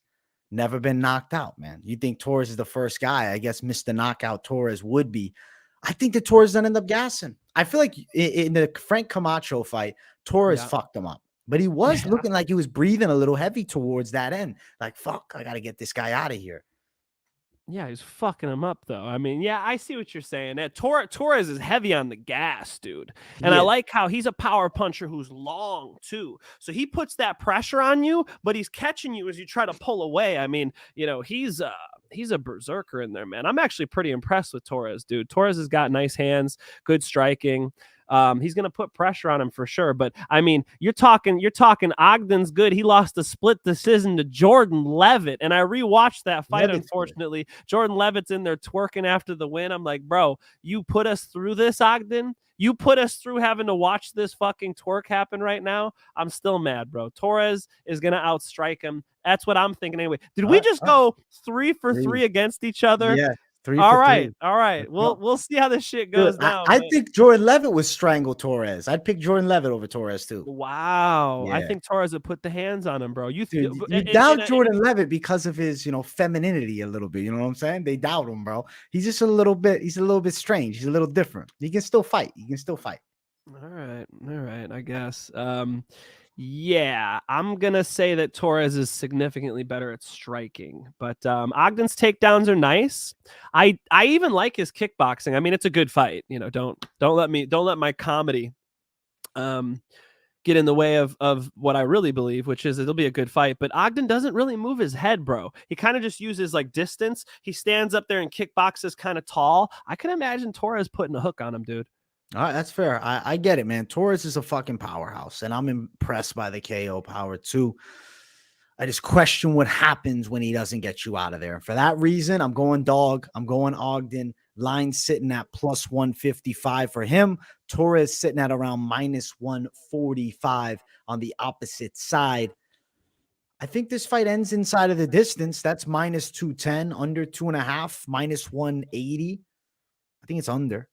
Never been knocked out, man. You think Torres is the first guy? I guess Mr. Knockout Torres would be. I think that Torres doesn't end up gassing. I feel like in the Frank Camacho fight, Torres fucked him up. But he was looking like he was breathing a little heavy towards that end. Like, fuck, I got to get this guy out of here. Yeah, he's fucking him up, though. I mean, yeah, I see what you're saying. Torres is heavy on the gas, dude. And I like how he's a power puncher who's long, too. So he puts that pressure on you, but he's catching you as you try to pull away. I mean, he's a berserker in there, man. I'm actually pretty impressed with Torres, dude. Torres has got nice hands, good striking. He's going to put pressure on him for sure. But I mean, you're talking Ogden's good. He lost a split decision to Jordan Levitt. And I rewatched that fight. Levitt's unfortunately, good. Jordan Levitt's in there twerking after the win. I'm like, bro, you put us through this, Ogden. You put us through having to watch this fucking twerk happen right now. I'm still mad, bro. Torres is going to outstrike him. That's what I'm thinking anyway. Did we just go 3 for 3 against each other? Yeah. 3 all for right, 3. all right. We'll see how this shit goes now. I think Jordan Levitt would strangle Torres. I'd pick Jordan Levitt over Torres too. Wow, yeah. I think Torres would put the hands on him, bro. You doubt Jordan Levitt because of his, femininity a little bit. You know what I'm saying? They doubt him, bro. He's just a little bit strange. He's a little different. He can still fight. All right, I guess. Yeah, I'm gonna say that Torres is significantly better at striking, but Ogden's takedowns are nice. I even like his kickboxing. I mean, it's a good fight. Don't let my comedy um get in the way of what I really believe, which is it'll be a good fight. But Ogden doesn't really move his head, bro. He kind of just uses like distance. He stands up there and kickboxes kind of tall. I can imagine Torres putting a hook on him, dude. All right, that's fair. I get it, man. Torres is a fucking powerhouse, and I'm impressed by the KO power too. I just question what happens when he doesn't get you out of there. And for that reason, I'm going dog. I'm going Ogden. Line sitting at plus 155 for him. Torres sitting at around minus 145 on the opposite side. I think this fight ends inside of the distance. That's minus 210, under 2.5, minus 180. I think it's under.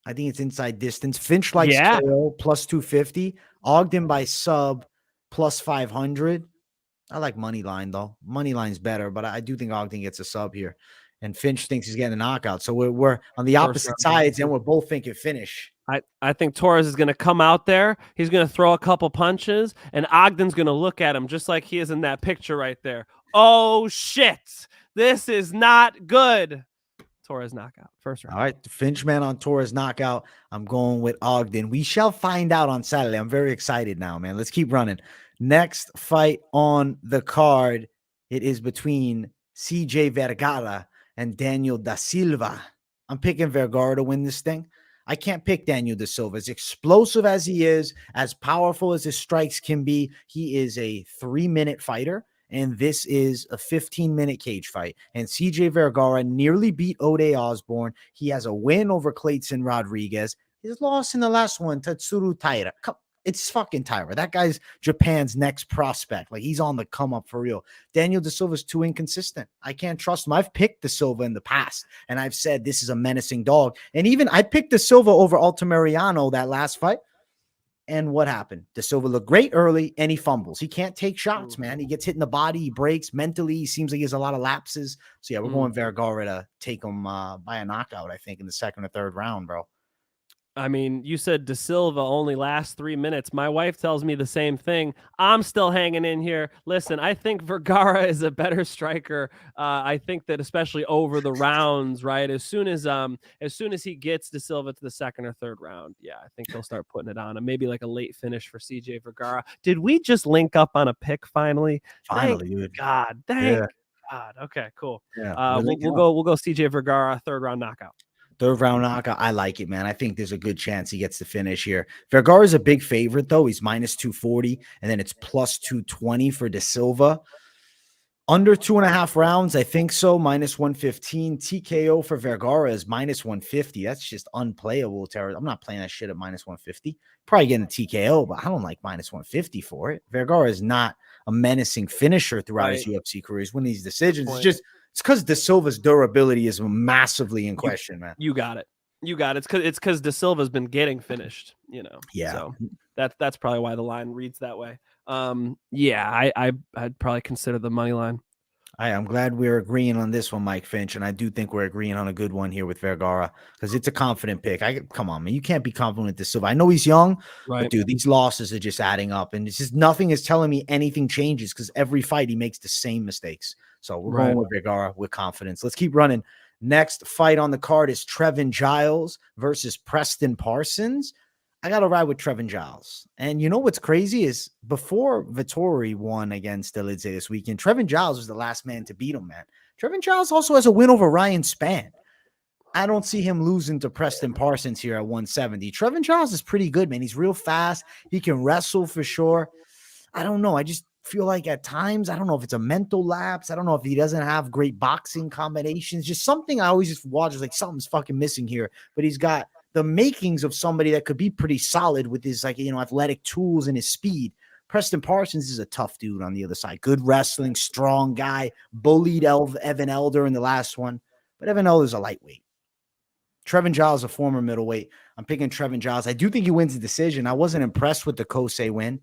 I think it's inside distance. Finch likes KO plus 250. Ogden by sub plus 500. I like Moneyline, though. Moneyline's better, but I do think Ogden gets a sub here. And Finch thinks he's getting a knockout. So we're on the opposite sides, and we're both thinking finish. I think Torres is going to come out there. He's going to throw a couple punches, and Ogden's going to look at him just like he is in that picture right there. Oh, shit. This is not good. Torres knockout. First round. All right. Finch man on Torres knockout. I'm going with Ogden. We shall find out on Saturday. I'm very excited now, man. Let's keep running. Next fight on the card. It is between CJ Vergara and Daniel da Silva. I'm picking Vergara to win this thing. I can't pick Daniel da Silva. As explosive as he is, as powerful as his strikes can be, he is a 3-minute fighter. And this is a 15-minute cage fight. And CJ Vergara nearly beat Ode Osborne. He has a win over Clayton Rodriguez. He's lost in the last one, Tatsuro Taira. It's fucking Taira. That guy's Japan's next prospect. Like, he's on the come up for real. Daniel da Silva's too inconsistent. I can't trust him. I've picked da Silva in the past, and I've said this is a menacing dog. And even I picked da Silva over Altamirano that last fight. And what happened? Da Silva looked great early, and he fumbles. He can't take shots, man. He gets hit in the body. He breaks. Mentally, he seems like he has a lot of lapses. So, yeah, we're going Vergara to take him by a knockout, I think, in the second or third round, bro. I mean, you said da Silva only lasts 3 minutes. My wife tells me the same thing. I'm still hanging in here. Listen, I think Vergara is a better striker. I think that especially over the rounds, right? As soon as he gets da Silva to the second or third round, yeah, I think he'll start putting it on him. Maybe like a late finish for CJ Vergara. Did we just link up on a pick finally? Finally, dude. God, thank God. Okay, cool. Yeah, we'll go CJ Vergara, third round knockout. Third round knockout. I like it, man. I think there's a good chance he gets the finish here. Vergara is a big favorite, though. He's minus 240, and then it's plus 220 for da Silva. Under 2.5 rounds, I think so. Minus 115. TKO for Vergara is minus 150. That's just unplayable, Terror. I'm not playing that shit at minus 150. Probably getting a TKO, but I don't like minus 150 for it. Vergara is not a menacing finisher throughout his UFC career. He's winning these decisions. It's because da Silva's durability is massively in question, man. You got it. It's because da Silva's been getting finished, Yeah. So that's probably why the line reads that way. Yeah, I'd probably consider the money line. I'm glad we're agreeing on this one, Mike Finch, and I do think we're agreeing on a good one here with Vergara because it's a confident pick. Come on, man, you can't be confident with da Silva. I know he's young, right? But dude, these losses are just adding up, and it's just nothing is telling me anything changes because every fight he makes the same mistakes. So we're going with Vergara with confidence. Let's keep running. Next fight on the card is Trevin Giles versus Preston Parsons. I got to ride with Trevin Giles. And you know what's crazy is before Vettori won against Elidze this weekend, Trevin Giles was the last man to beat him, man. Trevin Giles also has a win over Ryan Spann. I don't see him losing to Preston Parsons here at 170. Trevin Giles is pretty good, man. He's real fast. He can wrestle for sure. I don't know. I just feel like at times, I don't know if it's a mental lapse. I don't know if he doesn't have great boxing combinations. Just something I always just watch is like something's fucking missing here. But he's got the makings of somebody that could be pretty solid with his athletic tools and his speed. Preston Parsons is a tough dude on the other side. Good wrestling, strong guy, bullied Evan Elder in the last one. But Evan Elder's a lightweight. Trevin Giles, a former middleweight. I'm picking Trevin Giles. I do think he wins the decision. I wasn't impressed with the Kosei win.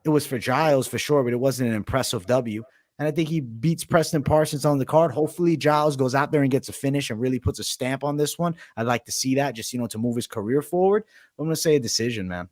It was for Giles for sure, but it wasn't an impressive W. And I think he beats Preston Parsons on the card. Hopefully Giles goes out there and gets a finish and really puts a stamp on this one. I'd like to see that just, to move his career forward. I'm going to say a decision, man.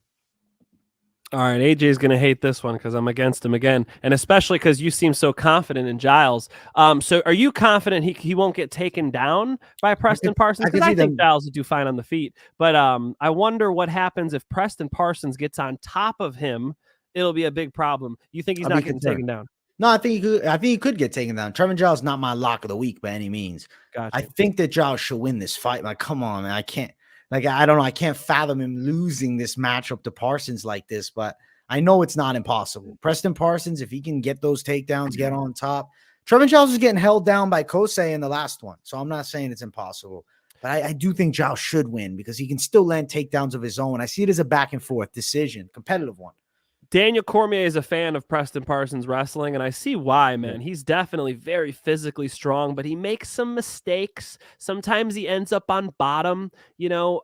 All right, AJ's going to hate this one because I'm against him again, and especially because you seem so confident in Giles. So are you confident he won't get taken down by Preston Parsons? Because I think Giles will do fine on the feet, but I wonder what happens if Preston Parsons gets on top of him. It'll be a big problem. You think he's not getting taken down? No, I think he could get taken down. Trevin Giles is not my lock of the week by any means. Gotcha. I think that Giles should win this fight. Like, come on, man. I can't. Like, I don't know. I can't fathom him losing this matchup to Parsons like this, but I know it's not impossible. Preston Parsons, if he can get those takedowns, get on top. Trevin Giles was getting held down by Kosei in the last one, so I'm not saying it's impossible. But I do think Giles should win because he can still land takedowns of his own. I see it as a back and forth decision, competitive one. Daniel Cormier is a fan of Preston Parsons wrestling, and I see why, man. He's definitely very physically strong, but he makes some mistakes. Sometimes he ends up on bottom. You know,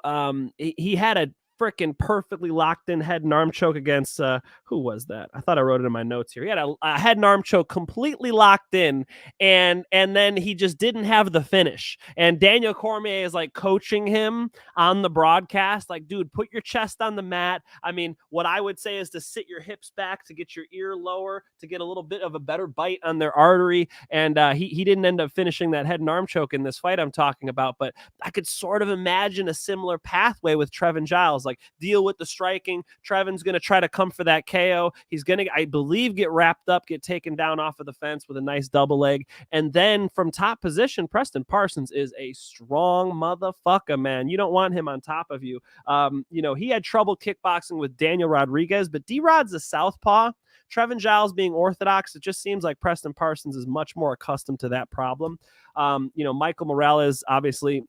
he had a freaking perfectly locked in head and arm choke against who was that? I thought I wrote it in my notes here. He had a head and arm choke completely locked in, and then he just didn't have the finish. And Daniel Cormier is like coaching him on the broadcast, like, dude, put your chest on the mat. I mean, what I would say is to sit your hips back, to get your ear lower, to get a little bit of a better bite on their artery. And he didn't end up finishing that head and arm choke in this fight I'm talking about, but I could sort of imagine a similar pathway with Trevin Giles. Like, deal with the striking. Trevin's going to try to come for that KO. He's going to, I believe, get wrapped up, get taken down off of the fence with a nice double leg. And then from top position, Preston Parsons is a strong motherfucker, man. You don't want him on top of you. You know, he had trouble kickboxing with Daniel Rodriguez, but D-Rod's a southpaw. Trevin Giles being orthodox, it just seems like Preston Parsons is much more accustomed to that problem. You know, Michael Morales obviously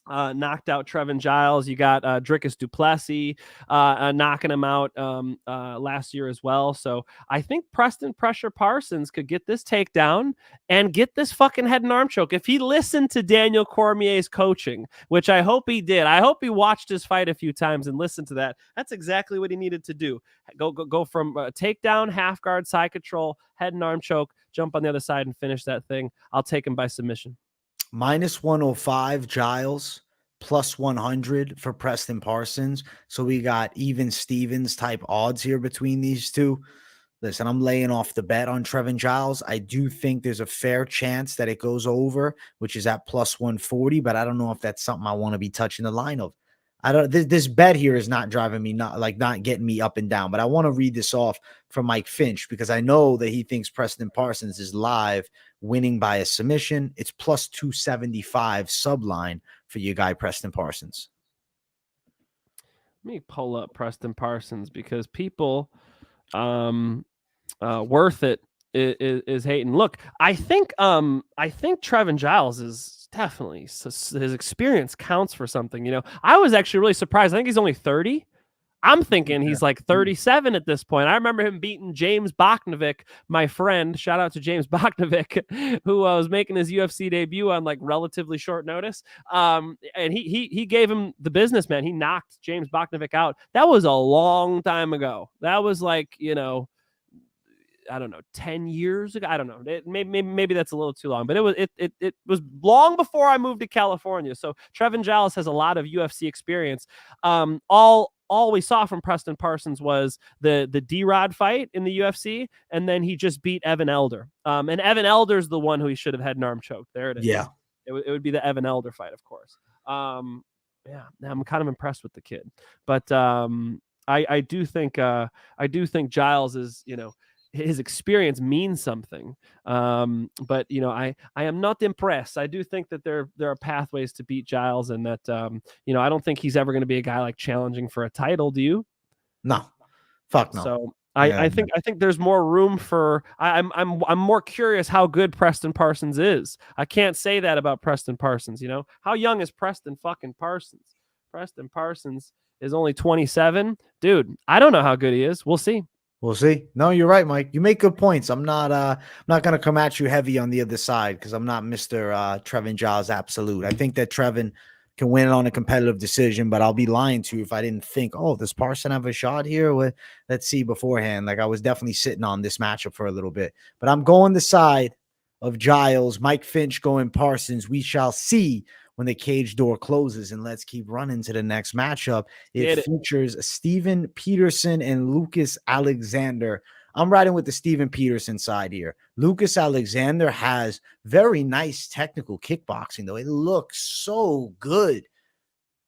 knocked out Trevin Giles. You got Dricus Duplessis knocking him out last year as well. So I think Preston Pressure Parsons could get this takedown and get this fucking head and arm choke. If he listened to Daniel Cormier's coaching, which I hope he did. I hope he watched his fight a few times and listened to that. That's exactly what he needed to do. Go from takedown, half guard, side control, head and arm choke, jump on the other side and finish that thing. I'll take him by submission. -105 Giles, +100 for Preston Parsons. So we got even Stevens type odds here between these two. Listen, I'm laying off the bet on Trevin Giles. I do think there's a fair chance that it goes over, which is at +140, but I don't know if that's something I want to be touching the line of. I don't. This bet here is not driving me, not getting me up and down. But I want to read this off from Mike Finch because I know that he thinks Preston Parsons is live winning by a submission. It's +275 subline for your guy Preston Parsons. Let me pull up Preston Parsons because people worth it is hating. Look, I think Trevin Giles is definitely, his experience counts for something. You know, I was actually really surprised. I think he's only 30. I'm thinking he's like 37 at this point. I remember him beating James Boknovic, my friend. Shout out to James Boknovic, who was making his UFC debut on like relatively short notice. And he gave him the business, man. He knocked James Boknovic out. That was a long time ago. That was like, you know, I don't know, 10 years ago. I don't know. Maybe that's a little too long, but it was long before I moved to California. So Trevin Giles has a lot of UFC experience. All we saw from Preston Parsons was the D-Rod fight in the UFC, and then he just beat Evan Elder. And Evan Elder's the one who he should have had an arm choke. There it is. Yeah. It would be the Evan Elder fight, of course. Yeah, I'm kind of impressed with the kid. But I do think Giles is, you know, his experience means something. But you know, I am not impressed. I do think that there are pathways to beat Giles, and that you know, I don't think he's ever going to be a guy like challenging for a title. Do you? No, fuck no. So I think there's more room for. I'm more curious how good Preston Parsons is. I can't say that about Preston Parsons. You know, how young is Preston fucking Parsons? Preston Parsons is only 27, dude. I don't know how good he is. We'll see. We'll see. No, you're right, Mike. You make good points. I'm not going to come at you heavy on the other side because I'm not Mr. Trevin Giles absolute. I think that Trevin can win on a competitive decision, but I'll be lying to you if I didn't think, oh, does Parson have a shot here? Well, let's see beforehand. Like, I was definitely sitting on this matchup for a little bit, but I'm going the side of Giles. Mike Finch going Parsons. We shall see when the cage door closes. And let's keep running to the next matchup. It features Steven Peterson and Lucas Alexander. I'm riding with the Steven Peterson side here. Lucas Alexander has very nice technical kickboxing, though. It looks so good,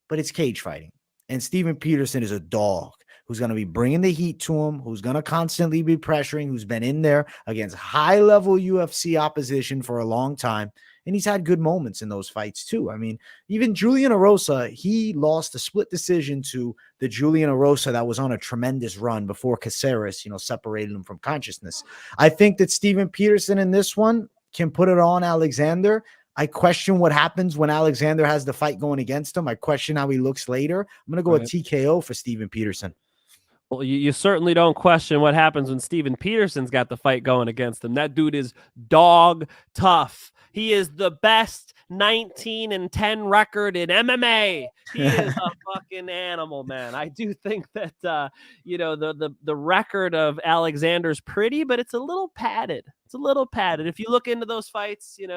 but it's cage fighting. And Steven Peterson is a dog who's going to be bringing the heat to him, who's going to constantly be pressuring, who's been in there against high-level UFC opposition for a long time. And he's had good moments in those fights too. I mean, even Julian Erosa, he lost a split decision to the Julian Erosa that was on a tremendous run before Caceres, separated him from consciousness. I think that Steven Peterson in this one can put it on Alexander. I question what happens when Alexander has the fight going against him. I question how he looks later. I'm going to go with TKO for Steven Peterson. Well, you certainly don't question what happens when Steven Peterson's got the fight going against him. That dude is dog tough. He is the best 19-10 record in MMA. He is a fucking animal, man. I do think that the record of Alexander's pretty, but it's a little padded. It's a little padded. If you look into those fights, he's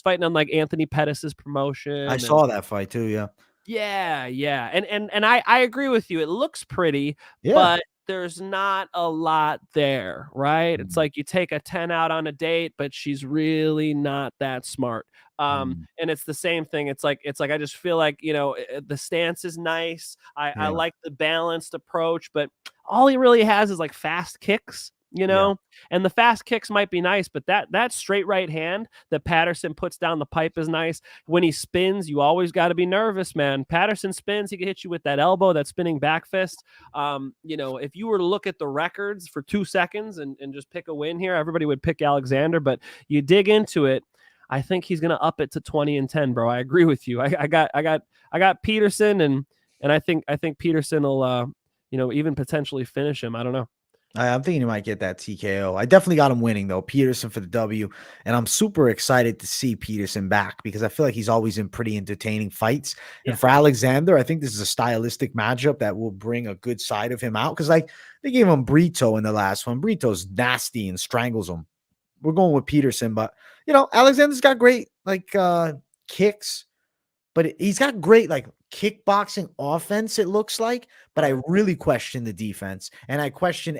fighting on like Anthony Pettis' promotion. I saw that fight too, yeah. Yeah. And I agree with you. It looks pretty, but there's not a lot there, right? It's like you take a 10 out on a date, but she's really not that smart. And it's the same thing. It's like I just feel like, the stance is nice. I like the balanced approach, but all he really has is like fast kicks. And the fast kicks might be nice, but that straight right hand that Patterson puts down the pipe is nice. When he spins, you always got to be nervous, man. Patterson spins, he can hit you with that elbow, that spinning back fist. If you were to look at the records for 2 seconds and just pick a win here, everybody would pick Alexander, but you dig into it, I think he's gonna up it to 20-10, bro. I agree with you. I got Peterson, and I think Peterson will even potentially finish him. I don't know. I'm thinking he might get that TKO. I definitely got him winning, though. Peterson for the W. And I'm super excited to see Peterson back because I feel like he's always in pretty entertaining fights. Yeah. And for Alexander, I think this is a stylistic matchup that will bring a good side of him out because they gave him Brito in the last one. Brito's nasty and strangles him. We're going with Peterson, but, Alexander's got great, kicks, but he's got great, kickboxing offense, it looks like, but I really question the defense. And I question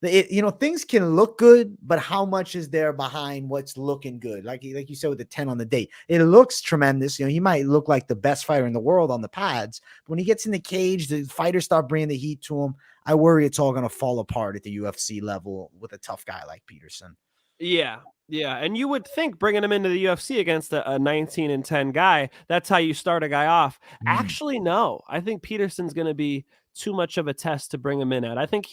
things can look good, but how much is there behind what's looking good? Like you said with the 10 on the date, it looks tremendous. He might look like the best fighter in the world on the pads. But when he gets in the cage, the fighters start bringing the heat to him. I worry it's all going to fall apart at the UFC level with a tough guy like Peterson. Yeah. And you would think bringing him into the UFC against a 19-10 guy, that's how you start a guy off. Actually, no. I think Peterson's going to be too much of a test to bring him in at. I think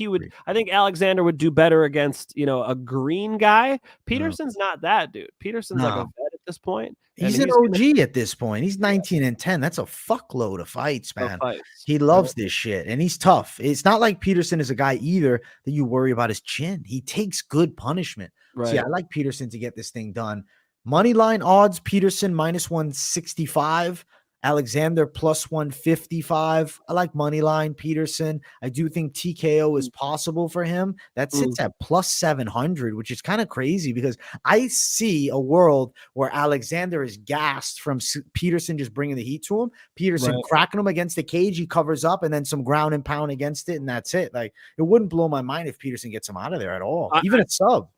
Alexander would do better against, a green guy. Peterson's not that dude. Peterson's like a vet at this point. He's an OG at this point. He's 19-10. That's a fuckload of fights, man. He loves this shit, and he's tough. It's not like Peterson is a guy either that you worry about his chin. He takes good punishment. Right. So I like Peterson to get this thing done. Moneyline odds, Peterson -165. Alexander +155. I like Moneyline Peterson. I do think TKO is possible for him. That sits at +700, which is kind of crazy because I see a world where Alexander is gassed from Peterson just bringing the heat to him. Peterson cracking him against the cage. He covers up and then some ground and pound against it. And that's it. It wouldn't blow my mind if Peterson gets him out of there at all, even at sub.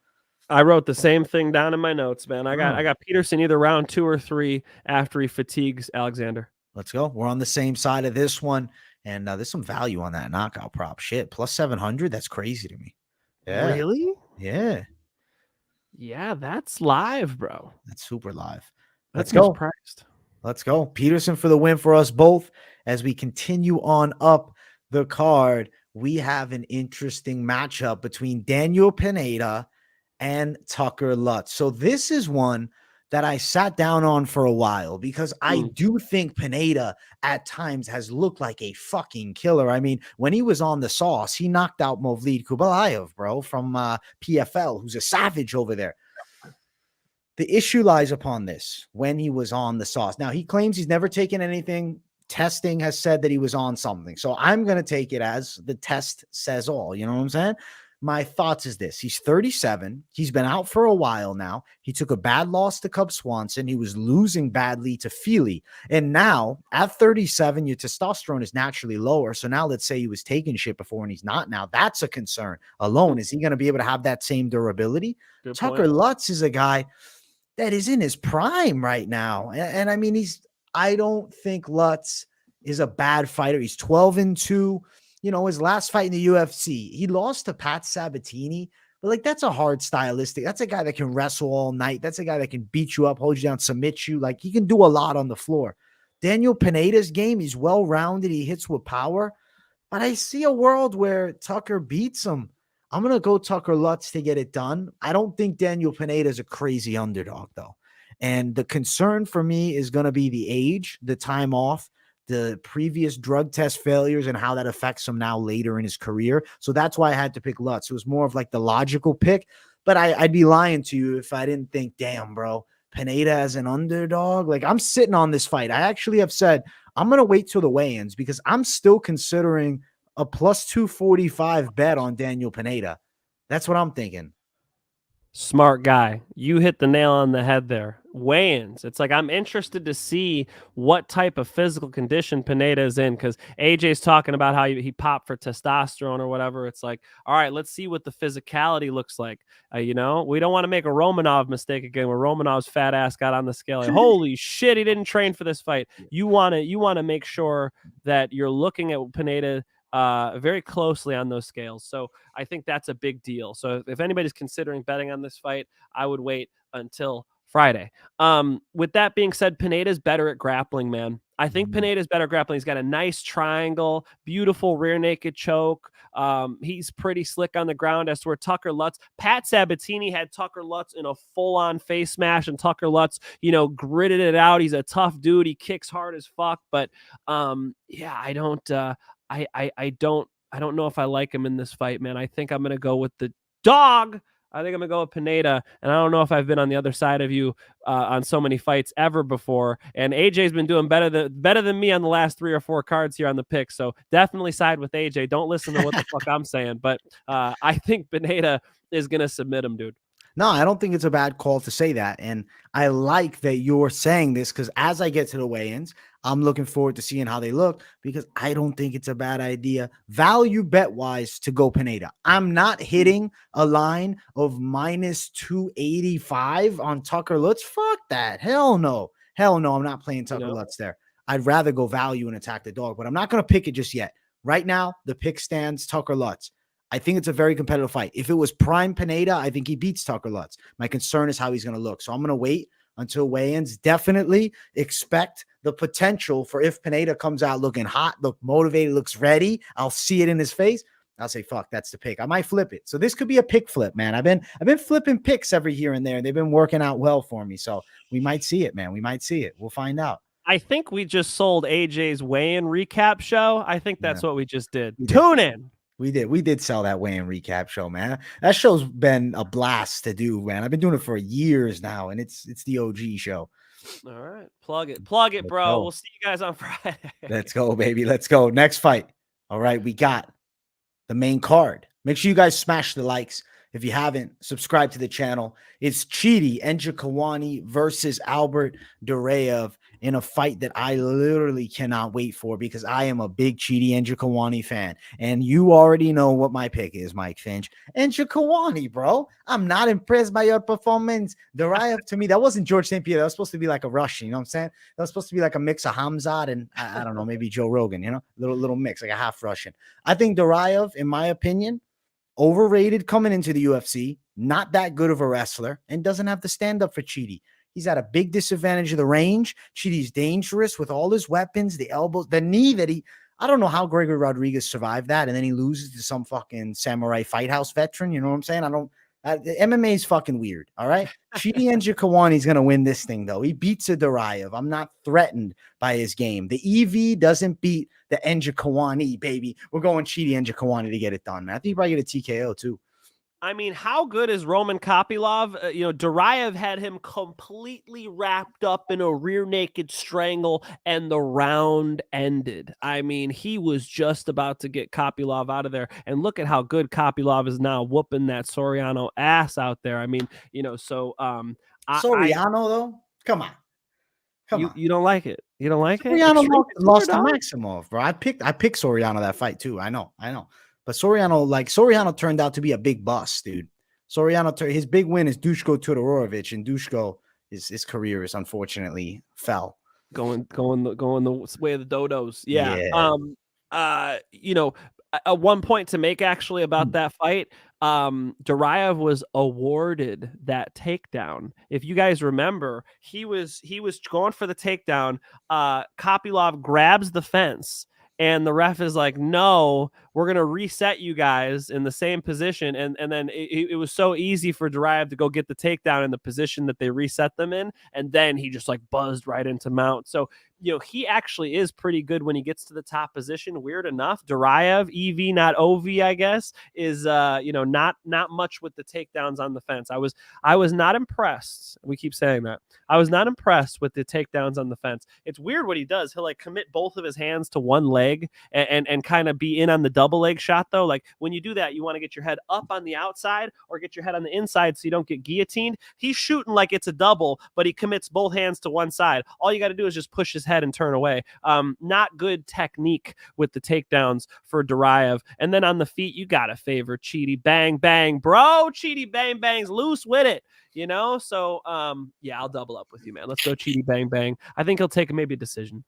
I wrote the same thing down in my notes, man. I got Peterson either round 2 or 3 after he fatigues Alexander. Let's go. We're on the same side of this one, and there's some value on that knockout prop. Shit, +700. That's crazy to me. Yeah. Really? Yeah. Yeah, that's live, bro. That's super live. Let's go. Priced. Let's go. Peterson for the win for us both. As we continue on up the card, we have an interesting matchup between Daniel Pineda and Tucker Lutz. So this is one that I sat down on for a while because I do think Pineda at times has looked like a fucking killer. I mean, when he was on the sauce, he knocked out Movlid Kubalayev, bro, from PFL, who's a savage over there. The issue lies upon this when he was on the sauce. Now, he claims he's never taken anything. Testing has said that he was on something. So I'm going to take it as the test says all. You know what I'm saying? my thoughts is this. He's 37. He's been out for a while now. He took a bad loss to Cub Swanson. He was losing badly to Feely. And now at 37, your testosterone is naturally lower. So now let's say he was taking shit before and he's not now. That's a concern alone. Is he going to be able to have that same durability? Good Tucker point. Lutz is a guy that is in his prime right now. And I mean, I don't think Lutz is a bad fighter. He's 12-2. You know, his last fight in the UFC, he lost to Pat Sabatini, but like that's a hard stylistic. That's a guy that can wrestle all night. That's a guy that can beat you up, hold you down, submit you. Like he can do a lot on the floor. Daniel Pineda's game, he's well-rounded. He hits with power, but I see a world where Tucker beats him. I'm going to go Tucker Lutz to get it done. I don't think Daniel Pineda is a crazy underdog though. And the concern for me is going to be the age, the time off, the previous drug test failures and how that affects him now later in his career. So that's why I had to pick Lutz. It was more of like the logical pick, but I'd be lying to you if I didn't think, damn, bro, Pineda as an underdog. Like I'm sitting on this fight. I actually have said, I'm going to wait till the weigh-ins because I'm still considering a plus 245 bet on Daniel Pineda. That's what I'm thinking. Smart guy. You hit the nail on the head there. Weigh-ins. It's like I'm interested to see what type of physical condition Pineda is in because AJ's talking about how he popped for testosterone or whatever. It's like, all right, let's see what the physicality looks like. You know, we don't want to make a Romanov mistake again where Romanov's fat ass got on the scale. Like, holy shit, he didn't train for this fight. You want to make sure that you're looking at Pineda very closely on those scales. So I think that's a big deal. So if anybody's considering betting on this fight, I would wait until Friday. With that being said, Pineda's better at grappling, man. I think Pineda's better at grappling. He's got a nice triangle, beautiful rear naked choke. He's pretty slick on the ground as to where Tucker Lutz, Pat Sabatini had Tucker Lutz in a full-on face smash, and Tucker Lutz, you know, gritted it out. He's a tough dude. He kicks hard as fuck, but yeah, I don't know if I like him in this fight, man. I think I'm going to go with the dog. I think I'm going to go with Pineda, and I don't know if I've been on the other side of you on so many fights ever before, and AJ's been doing better than me on the last 3 or 4 cards here on the pick, so definitely side with AJ. Don't listen to what the fuck I'm saying, but I think Pineda is going to submit him, dude. No, I don't think it's a bad call to say that. And I like that you're saying this because as I get to the weigh-ins, I'm looking forward to seeing how they look because I don't think it's a bad idea value bet-wise to go Pineda. I'm not hitting a line of minus 285 on Tucker Lutz. Fuck that. Hell no. Hell no, I'm not playing Tucker Lutz there. I'd rather go value and attack the dog, but I'm not going to pick it just yet. Right now, the pick stands Tucker Lutz. I think it's a very competitive fight. If it was prime Pineda, I think he beats Tucker Lutz. My concern is how he's going to look. So I'm going to wait until weigh-ins. Definitely expect the potential for if Pineda comes out looking hot, look motivated, looks ready, I'll see it in his face. I'll say, fuck, that's the pick. I might flip it. So this could be a pick flip, man. I've been flipping picks every here and there. They've been working out well for me. So we might see it, man. We might see it. We'll find out. I think we just sold AJ's weigh-in recap show. I think that's what we just did. Tune in. We did sell that weigh-in recap show, man. That show's been a blast to do, man. I've been doing it for years now, and it's the OG show. All right. Plug it, bro. We'll see you guys on Friday. Let's go, baby. Let's go. Next fight. All right, we got the main card. Make sure you guys smash the likes. If you haven't, subscribe to the channel. It's Chidi Njokuani versus Albert Duraev in a fight that I literally cannot wait for because I am a big Chidi Njokuani fan. And you already know what my pick is, Mike Finch. Njokuani, bro. I'm not impressed by your performance. Duraev, to me, that wasn't George St. Pierre. That was supposed to be like a Russian, you know what I'm saying? That was supposed to be like a mix of Hamzat and, I don't know, maybe Joe Rogan, you know? Little mix, like a half Russian. I think Duraev, in my opinion, overrated coming into the UFC, not that good of a wrestler, and doesn't have the stand-up for Chidi. He's at a big disadvantage of the range. Chidi's dangerous with all his weapons, the elbows, the knee that I don't know how Gregory Rodriguez survived that, and then he loses to some fucking samurai fight house veteran, you know what I'm saying? MMA is fucking weird, all right? Chidi Njokuani is going to win this thing, though. He beats a Duraev. I'm not threatened by his game. The EV doesn't beat the Njokuani, baby. We're going Chidi Njokuani to get it done, man. I think you probably get a TKO, too. I mean, how good is Roman Kopylov? Duraev had him completely wrapped up in a rear naked strangle, and the round ended. I mean, he was just about to get Kopylov out of there, and look at how good Kopylov is now, whooping that Soriano ass out there. I mean, Soriano though, come on. You don't like it. You don't like Soriano it? lost to Maximov, bro. I picked Soriano that fight too. I know. But Soriano turned out to be a big bust, dude. His big win is Dushko Todorovic, and Dushko, his career is unfortunately fell. Going the way of the dodos. Yeah. One point to make actually about that fight. Duraev was awarded that takedown. If you guys remember, he was going for the takedown. Kopylov grabs the fence, and the ref is like, no, we're going to reset you guys in the same position. And then it was so easy for Duraev to go get the takedown in the position that they reset them in. And then he just like buzzed right into mount. So, he actually is pretty good when he gets to the top position. Weird enough, Duraev, EV, not OV, I guess, is, not much with the takedowns on the fence. I was not impressed. We keep saying that. I was not impressed with the takedowns on the fence. It's weird what he does. He'll like commit both of his hands to one leg and kind of be in on the double leg shot though. Like when you do that, you want to get your head up on the outside or get your head on the inside so you don't get guillotined. He's shooting like it's a double, but he commits both hands to one side. All you got to do is just push his head and turn away. Not good technique with the takedowns for Duraev. And then on the feet, you got to favor Chidi. Bang, bang, bro. Chidi bang, bang's loose with it. So I'll double up with you, man. Let's go Chidi bang, bang. I think he'll take maybe a decision.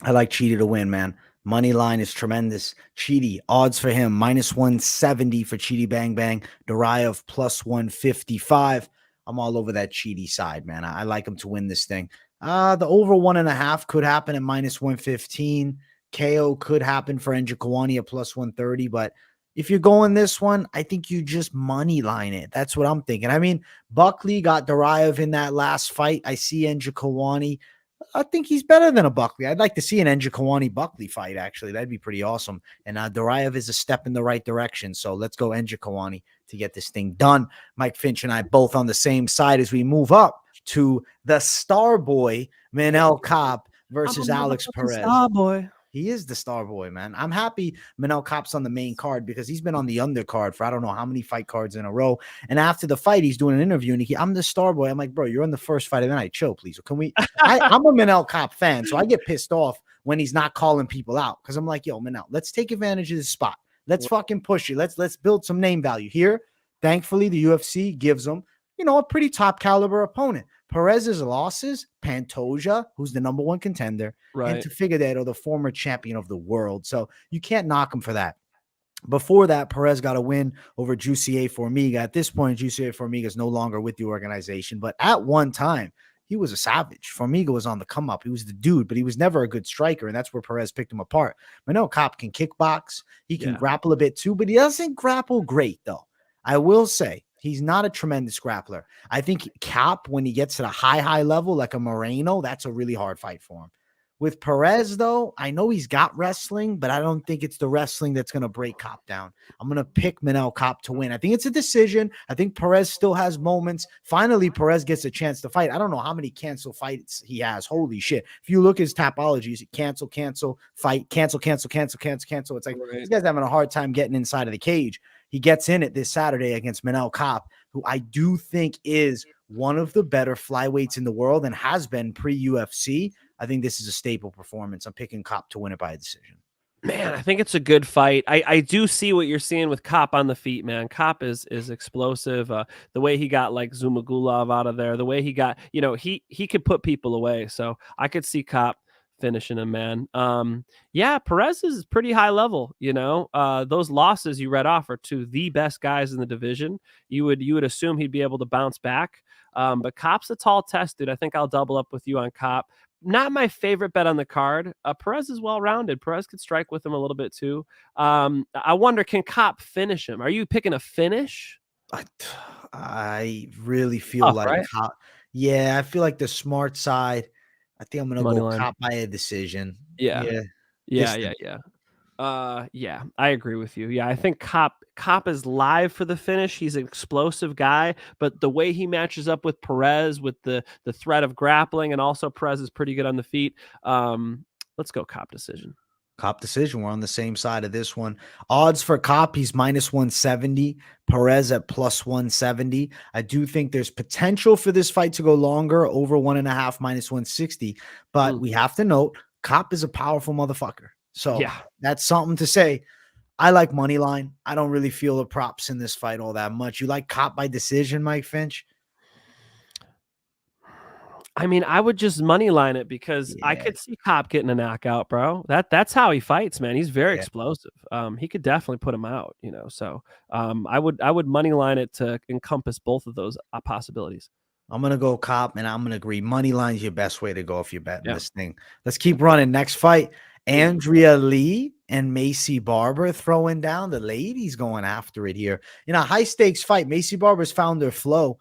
I like Chidi to win, man. Money line is tremendous. Chidi, odds for him, -170 for Chidi bang, bang. Duraev +155. I'm all over that Chidi side, man. I like him to win this thing. The over 1.5 could happen at -115. KO could happen for Njokuani at +130. But if you're going this one, I think you just money line it. That's what I'm thinking. I mean, Buckley got Duraev in that last fight. I see Njokuani. I think he's better than a Buckley. I'd like to see an Njokuani-Buckley fight, actually. That'd be pretty awesome. And Duraev is a step in the right direction. So let's go Njokuani to get this thing done. Mike Finch and I both on the same side as we move up to the star boy, Manel Kape versus Alex Perez. Star boy. He is the star boy, man. I'm happy Manel Kape's on the main card because he's been on the undercard for I don't know how many fight cards in a row. And after the fight, he's doing an interview and I'm the star boy. I'm like, bro, you're on the first fight of the night. Chill, please. Can we? I'm a Manel Kape fan, so I get pissed off when he's not calling people out because I'm like, yo, Manel, let's take advantage of this spot. Let's fucking push it. Let's build some name value here. Thankfully, the UFC gives him, a pretty top caliber opponent. Perez's losses, Pantoja, who's the number one contender, right, and to Figueiredo, the former champion of the world. So you can't knock him for that. Before that, Perez got a win over Jussier Formiga. At this point, Jussier Formiga is no longer with the organization, but at one time, he was a savage. Formiga was on the come up. He was the dude, but he was never a good striker, and that's where Perez picked him apart. Manel Kape can kickbox. He can grapple a bit too, but he doesn't grapple great, though. I will say, he's not a tremendous grappler. I think Kape, when he gets to the high level, like a Moreno, that's a really hard fight for him. With Perez, though, I know he's got wrestling, but I don't think it's the wrestling that's going to break Kape down. I'm going to pick Manel Kape to win. I think it's a decision. I think Perez still has moments. Finally, Perez gets a chance to fight. I don't know how many cancel fights he has. Holy shit. If you look at his topology, it's cancel, fight, cancel. It's like This guy's having a hard time getting inside of the cage. He gets in it this Saturday against Manel Kape, who I do think is one of the better flyweights in the world and has been pre-UFC. I think this is a staple performance. I'm picking Kape to win it by a decision. Man, I think it's a good fight. I do see what you're seeing with Kape on the feet, man. Kape is explosive. The way he got like Zumagulov out of there, the way he got, he could put people away. So I could see Kape finishing him, man. Perez is pretty high level. Those losses you read off are to the best guys in the division. You would assume he'd be able to bounce back. But Kape's a tall test, dude. I think I'll double up with you on Kape. Not my favorite bet on the card. Perez is well-rounded. Perez could strike with him a little bit too. I wonder, can Kape finish him? Are you picking a finish? I really feel like right? Kape. Yeah, I feel like the smart side. I think I'm going to go Kape by a decision. Yeah. Yeah, I agree with you. Yeah, I think Kape is live for the finish. He's an explosive guy, but the way he matches up with Perez, with the threat of grappling, and also Perez is pretty good on the feet. Let's go Kape decision. Kape decision. We're on the same side of this one. Odds for Kape, he's -170. Perez at +170. I do think there's potential for this fight to go longer, over 1.5, -160. But we have to note, Kape is a powerful motherfucker. So Yeah. that's something to say. I like Moneyline. I don't really feel the props in this fight all that much. You like Kape by decision, Mike Finch? I mean, I would just money line it because I Yeah. could see Kape getting a knockout, bro. That's how he fights, man. He's very Yeah. explosive. He could definitely put him out, So I would money line it to encompass both of those possibilities. I'm going to go Kape, and I'm going to agree. Moneyline's your best way to go if you're betting Yeah. this thing. Let's keep running. Next fight, Andrea Lee and Macy Barber throwing down. The ladies going after it here. In a high-stakes fight, Macy Barber's found her flow.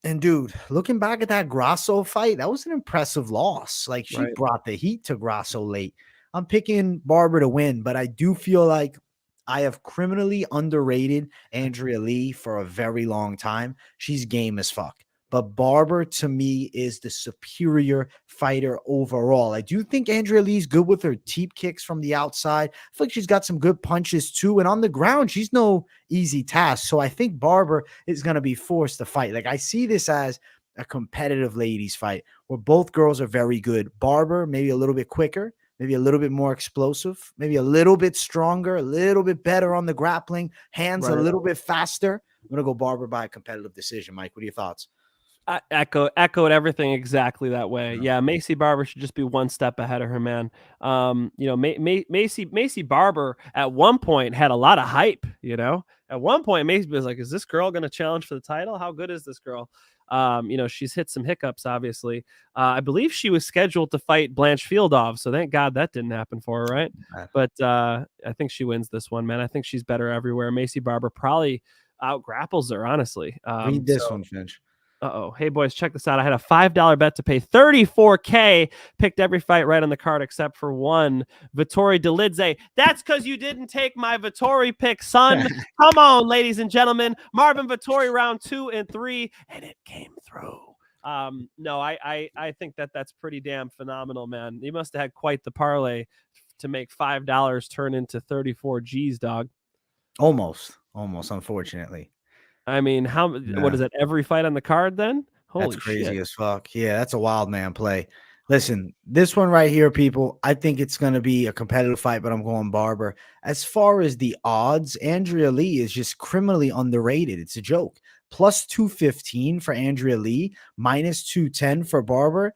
And, dude, looking back at that Grasso fight, that was an impressive loss. Like, she Right. brought the heat to Grasso late. I'm picking Barber to win, but I do feel like I have criminally underrated Andrea Lee for a very long time. She's game as fuck. But Barber, to me, is the superior fighter overall. I do think Andrea Lee's good with her teep kicks from the outside. I feel like she's got some good punches too. And on the ground, she's no easy task. So I think Barber is going to be forced to fight. Like, I see this as a competitive ladies fight where both girls are very good. Barber, maybe a little bit quicker, maybe a little bit more explosive, maybe a little bit stronger, a little bit better on the grappling, hands a Right. little bit faster. I'm going to go Barber by a competitive decision. Mike, what are your thoughts? I echoed everything exactly that way. Yeah, Macy Barber should just be one step ahead of her, man. Macy Barber at one point had a lot of hype. At one point Macy was like, "Is this girl going to challenge for the title? How good is this girl?" She's hit some hiccups, obviously. I believe she was scheduled to fight Blanche Fieldov, so thank God that didn't happen for her, right? But I think she wins this one, man. I think she's better everywhere. Macy Barber probably out grapples her, honestly. Read this one, Finch. Hey, boys, check this out. I had a $5 bet to pay $34K. Picked every fight right on the card except for one. Vettori Delidze. That's because you didn't take my Vettori pick, son. Come on, ladies and gentlemen. Marvin Vettori round 2 and 3, and it came through. No, I think that's pretty damn phenomenal, man. You must have had quite the parlay to make $5 turn into 34 G's, dog. Almost, unfortunately. I mean, what is that? Every fight on the card then? Holy That's crazy shit. as fuck. Yeah, that's a wild man play. Listen, this one right here, people, I think it's going to be a competitive fight, but I'm going Barber. As far as the odds, Andrea Lee is just criminally underrated. It's a joke. +215 for Andrea Lee, -210 for Barber.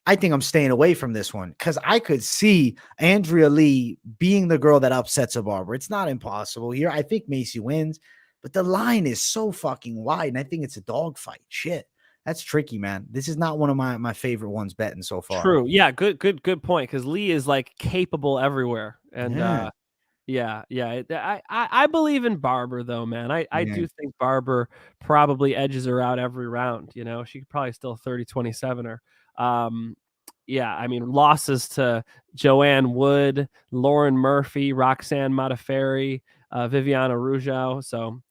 I think I'm staying away from this one because I could see Andrea Lee being the girl that upsets a Barber. It's not impossible here. I think Macy wins. But the line is so fucking wide, and I think it's a dog fight. Shit, that's tricky, man. This is not one of my favorite ones betting so far. True. Yeah, good point. Because Lee is like capable everywhere, and I believe in Barber though, man. I do think Barber probably edges her out every round. She could probably still 30-27 her. I mean, losses to Joanne Wood, Lauren Murphy, Roxanne Modafferi, Viviana Rougeau. So,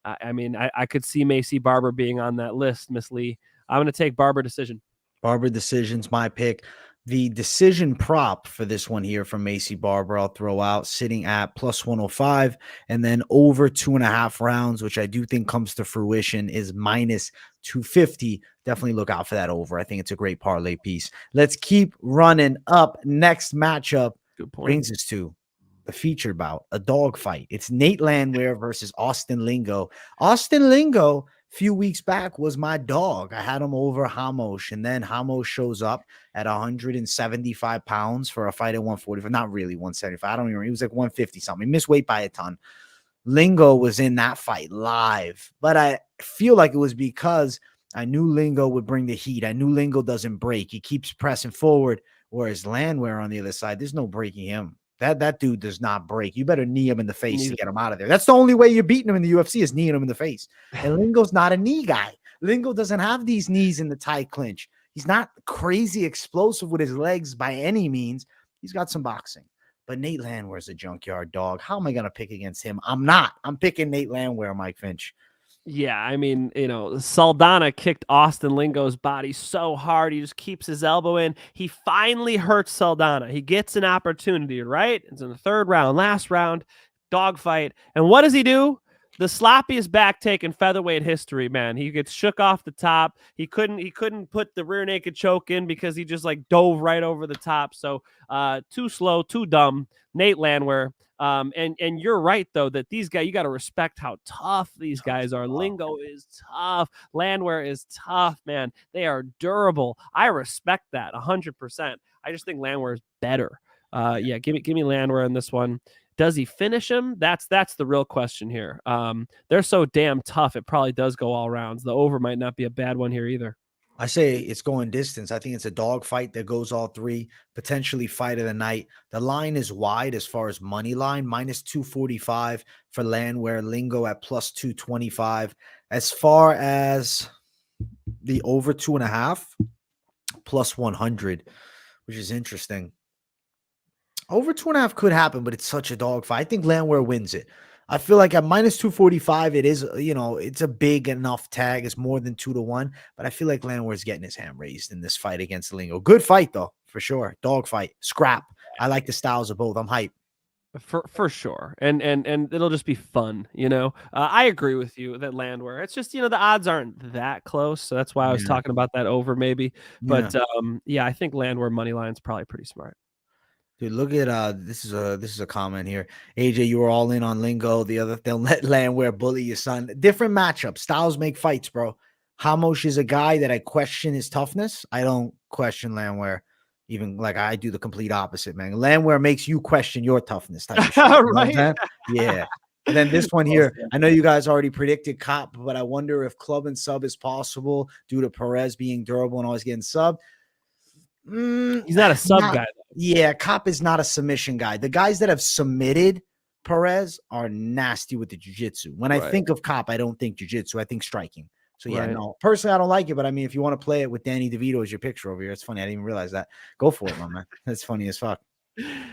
I mean, I could see Macy Barber being on that list, Miss Lee. I'm going to take Barber decision. Barber decision's my pick. The decision prop for this one here from Macy Barber, I'll throw out sitting at +105, and then over 2.5 rounds, which I do think comes to fruition, is -250. Definitely look out for that over. I think it's a great parlay piece. Let's keep running up. Next matchup brings us to the featured bout, a dog fight. It's Nate Landwehr versus Austin Lingo. Austin Lingo, a few weeks back, was my dog. I had him over Hamosh, and then Hamosh shows up at 175 pounds for a fight at 145. Not really 175. I don't even remember. He was like 150 something. He missed weight by a ton. Lingo was in that fight live, but I feel like it was because I knew Lingo would bring the heat. I knew Lingo doesn't break. He keeps pressing forward, whereas Landwehr on the other side, there's no breaking him. That dude does not break. You better knee him in the face to get him out of there. That's the only way you're beating him in the UFC is kneeing him in the face. And Lingo's not a knee guy. Lingo doesn't have these knees in the tight clinch. He's not crazy explosive with his legs by any means. He's got some boxing. but Nate Landwehr's a junkyard dog. How am I going to pick against him? I'm not. I'm picking Nate Landwehr, Mike Finch. Yeah, I mean, Saldana kicked Austin Lingo's body so hard. He just keeps his elbow in. He finally hurts Saldana. He gets an opportunity, right? It's in the third round, last round, dogfight. And what does he do? The sloppiest back take in featherweight history, man. He gets shook off the top. He couldn't put the rear naked choke in because he just like dove right over the top. So too slow, too dumb. Nate Landwehr. And you're right though that these guys, you got to respect how tough these guys are. Lingo is tough. Landwehr is tough, man. They are durable. I respect that 100%. I just think Landwehr is better. Yeah, give me Landwehr in this one. Does he finish him? That's the real question here. They're so damn tough. It probably does go all rounds. The over might not be a bad one here either. I say it's going distance. I think it's a dog fight that goes all three, potentially fight of the night. The line is wide as far as money line, minus 245 for Landwehr, Lingo at plus 225. As far as the over 2.5, plus 100, which is interesting. Over 2.5 could happen, but it's such a dog fight. I think Landwehr wins it. I feel like at minus 245, it is, it's a big enough tag. It's more than 2-1, but I feel like Landwehr's getting his hand raised in this fight against Lingo. Good fight, though, for sure. Dog fight, scrap. I like the styles of both. I'm hyped. For sure. And it'll just be fun, I agree with you that Landwehr, it's just, the odds aren't that close. So that's why I was talking about that over maybe. But yeah, I think Landwehr money line is probably pretty smart. Dude, look at this is a comment here. AJ, you were all in on Lingo. They'll let Landwehr bully your son. Different matchup. Styles make fights, bro. Hamosh is a guy that I question his toughness. I don't question Landwehr. Even like I do the complete opposite, man. Landwehr makes you question your toughness type of shit. Right? Yeah. And then this one here, I know you guys already predicted Kape, but I wonder if club and sub is possible due to Perez being durable and always getting subbed. He's not a sub guy, though. Yeah, Kape is not a submission guy. The guys that have submitted Perez are nasty with the jiu-jitsu. When I think of Kape, I don't think jiu-jitsu. I think striking. So, yeah, no. Personally, I don't like it, but I mean, if you want to play it with Danny DeVito as your picture over here, it's funny. I didn't even realize that. Go for it, my man. That's funny as fuck.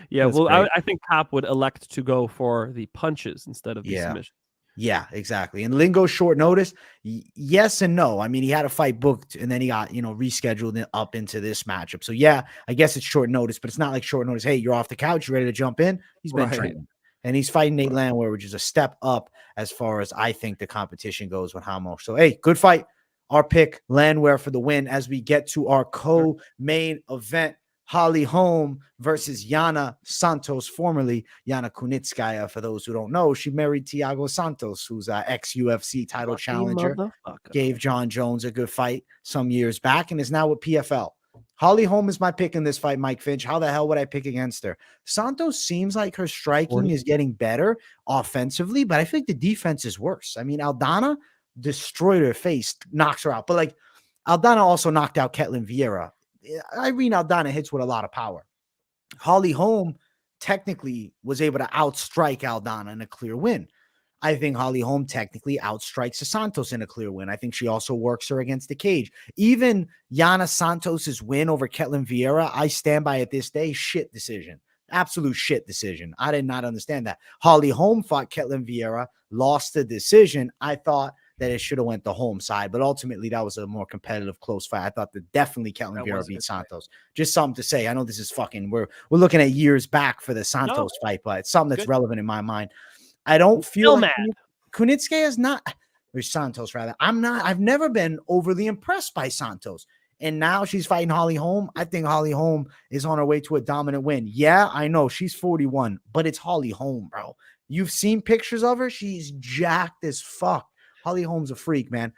Yeah, well, I think Kape would elect to go for the punches instead of the submission. Yeah, exactly. And Lingo short notice, yes and no. I mean, he had a fight booked and then he got, rescheduled up into this matchup. So yeah, I guess it's short notice, but it's not like short notice. Hey, you're off the couch, you ready to jump in? He's been training. And he's fighting Nate Landwehr, which is a step up as far as I think the competition goes with Hamo. So hey, good fight. Our pick, Landwehr for the win as we get to our co-main event. Holm versus Yana Santos, formerly Yana Kunitskaya. For those who don't know, she married Thiago Santos, who's an ex-UFC title challenger. Gave John Jones a good fight some years back and is now with PFL. Holm is my pick in this fight, Mike Finch. How the hell would I pick against her? Santos seems like her striking is getting better offensively, but I think the defense is worse. I mean, Aldana destroyed her face, knocks her out. But like Aldana also knocked out Ketlin Vieira. Irene Aldana hits with a lot of power. Holm technically was able to outstrike Aldana in a clear win. I think Holm technically outstrikes Santos in a clear win. I think she also works her against the cage. Even Yana Santos's win over Ketlin Vieira, I stand by it this day. Shit decision. Absolute shit decision. I did not understand that. Holm fought Ketlin Vieira, lost the decision. I thought that it should have went the home side, but ultimately that was a more competitive, close fight. I thought that definitely Ketlin Vieira beat Santos. Just something to say. I know this is fucking, we're looking at years back for the Santos fight, but it's something that's relevant in my mind. I don't feel like Kunitskaya is not, or Santos rather. I've never been overly impressed by Santos. And now she's fighting Holm. I think Holm is on her way to a dominant win. Yeah, I know she's 41, but it's Holm, bro. You've seen pictures of her. She's jacked as fuck. Holm's a freak, man.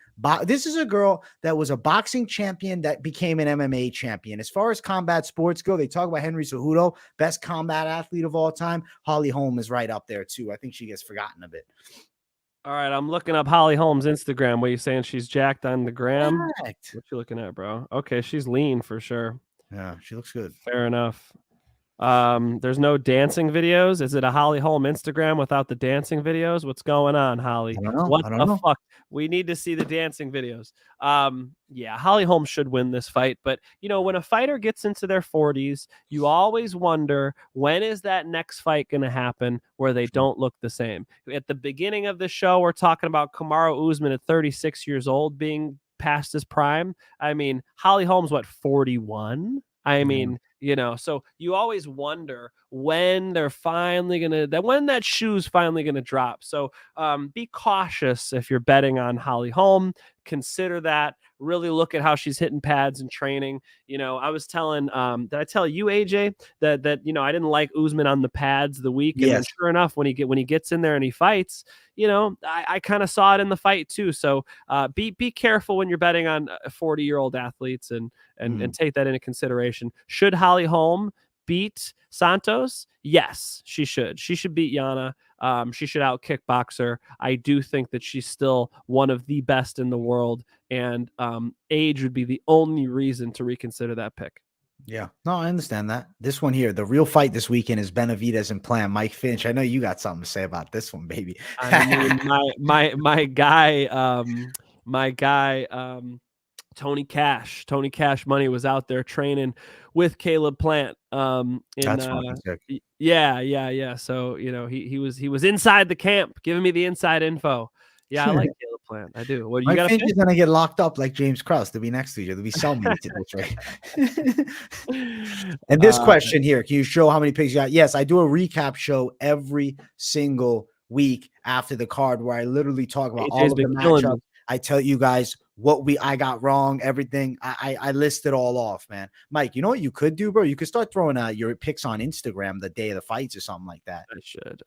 This is a girl that was a boxing champion that became an MMA champion. As far as combat sports go, they talk about Henry Cejudo, best combat athlete of all time. Holm is right up there, too. I think she gets forgotten a bit. All right, I'm looking up Holm's Instagram. What are you saying? She's jacked on the gram? Correct. What you looking at, bro? Okay, she's lean for sure. Yeah, she looks good. Fair enough. There's no dancing videos. Is it a Holly Holm Instagram without the dancing videos? What's going on, Holly? I don't know. What I don't the know. fuck? We need to see the dancing videos. Yeah, Holly Holm should win this fight. But, when a fighter gets into their 40s, you always wonder, when is that next fight going to happen where they don't look the same? At the beginning of the show, we're talking about Kamaru Usman at 36 years old being past his prime. I mean, Holly Holm's 41? I mean, so you always wonder when they're finally when that shoe's finally gonna drop. So be cautious if you're betting on Holly Holm. Consider that. Really look at how she's hitting pads and training. I was telling, did I tell you, AJ, that I didn't like Usman on the pads the week, and then sure enough, when he gets in there and he fights, I kind of saw it in the fight too. So be careful when you're betting on 40-year-old athletes and take that into consideration. Should Holly Holm beat Santos? Yes, she should. She should beat Yana. She should out kickbox her. I do think that she's still one of the best in the world, and age would be the only reason to reconsider that pick. Yeah, no, I understand that. This one here, the real fight this weekend is Benavidez and Plan. Mike Finch, I know you got something to say about this one, baby. I mean, my guy, Tony Cash Money was out there training with Caleb Plant. That's fucking sick. Yeah. So he was inside the camp, giving me the inside info. Yeah, I like Caleb Plant. I do. What you got? Finch is gonna get locked up like James Krause to be next to you. There'll be cellmates in this, right? And this question here, can you show how many picks you got? Yes, I do a recap show every single week after the card where I literally talk about all of the matchups. I tell you guys what I got wrong, everything. I list it all off, man. Mike, you know what you could do, bro? You could start throwing your picks on Instagram the day of the fights or something like that.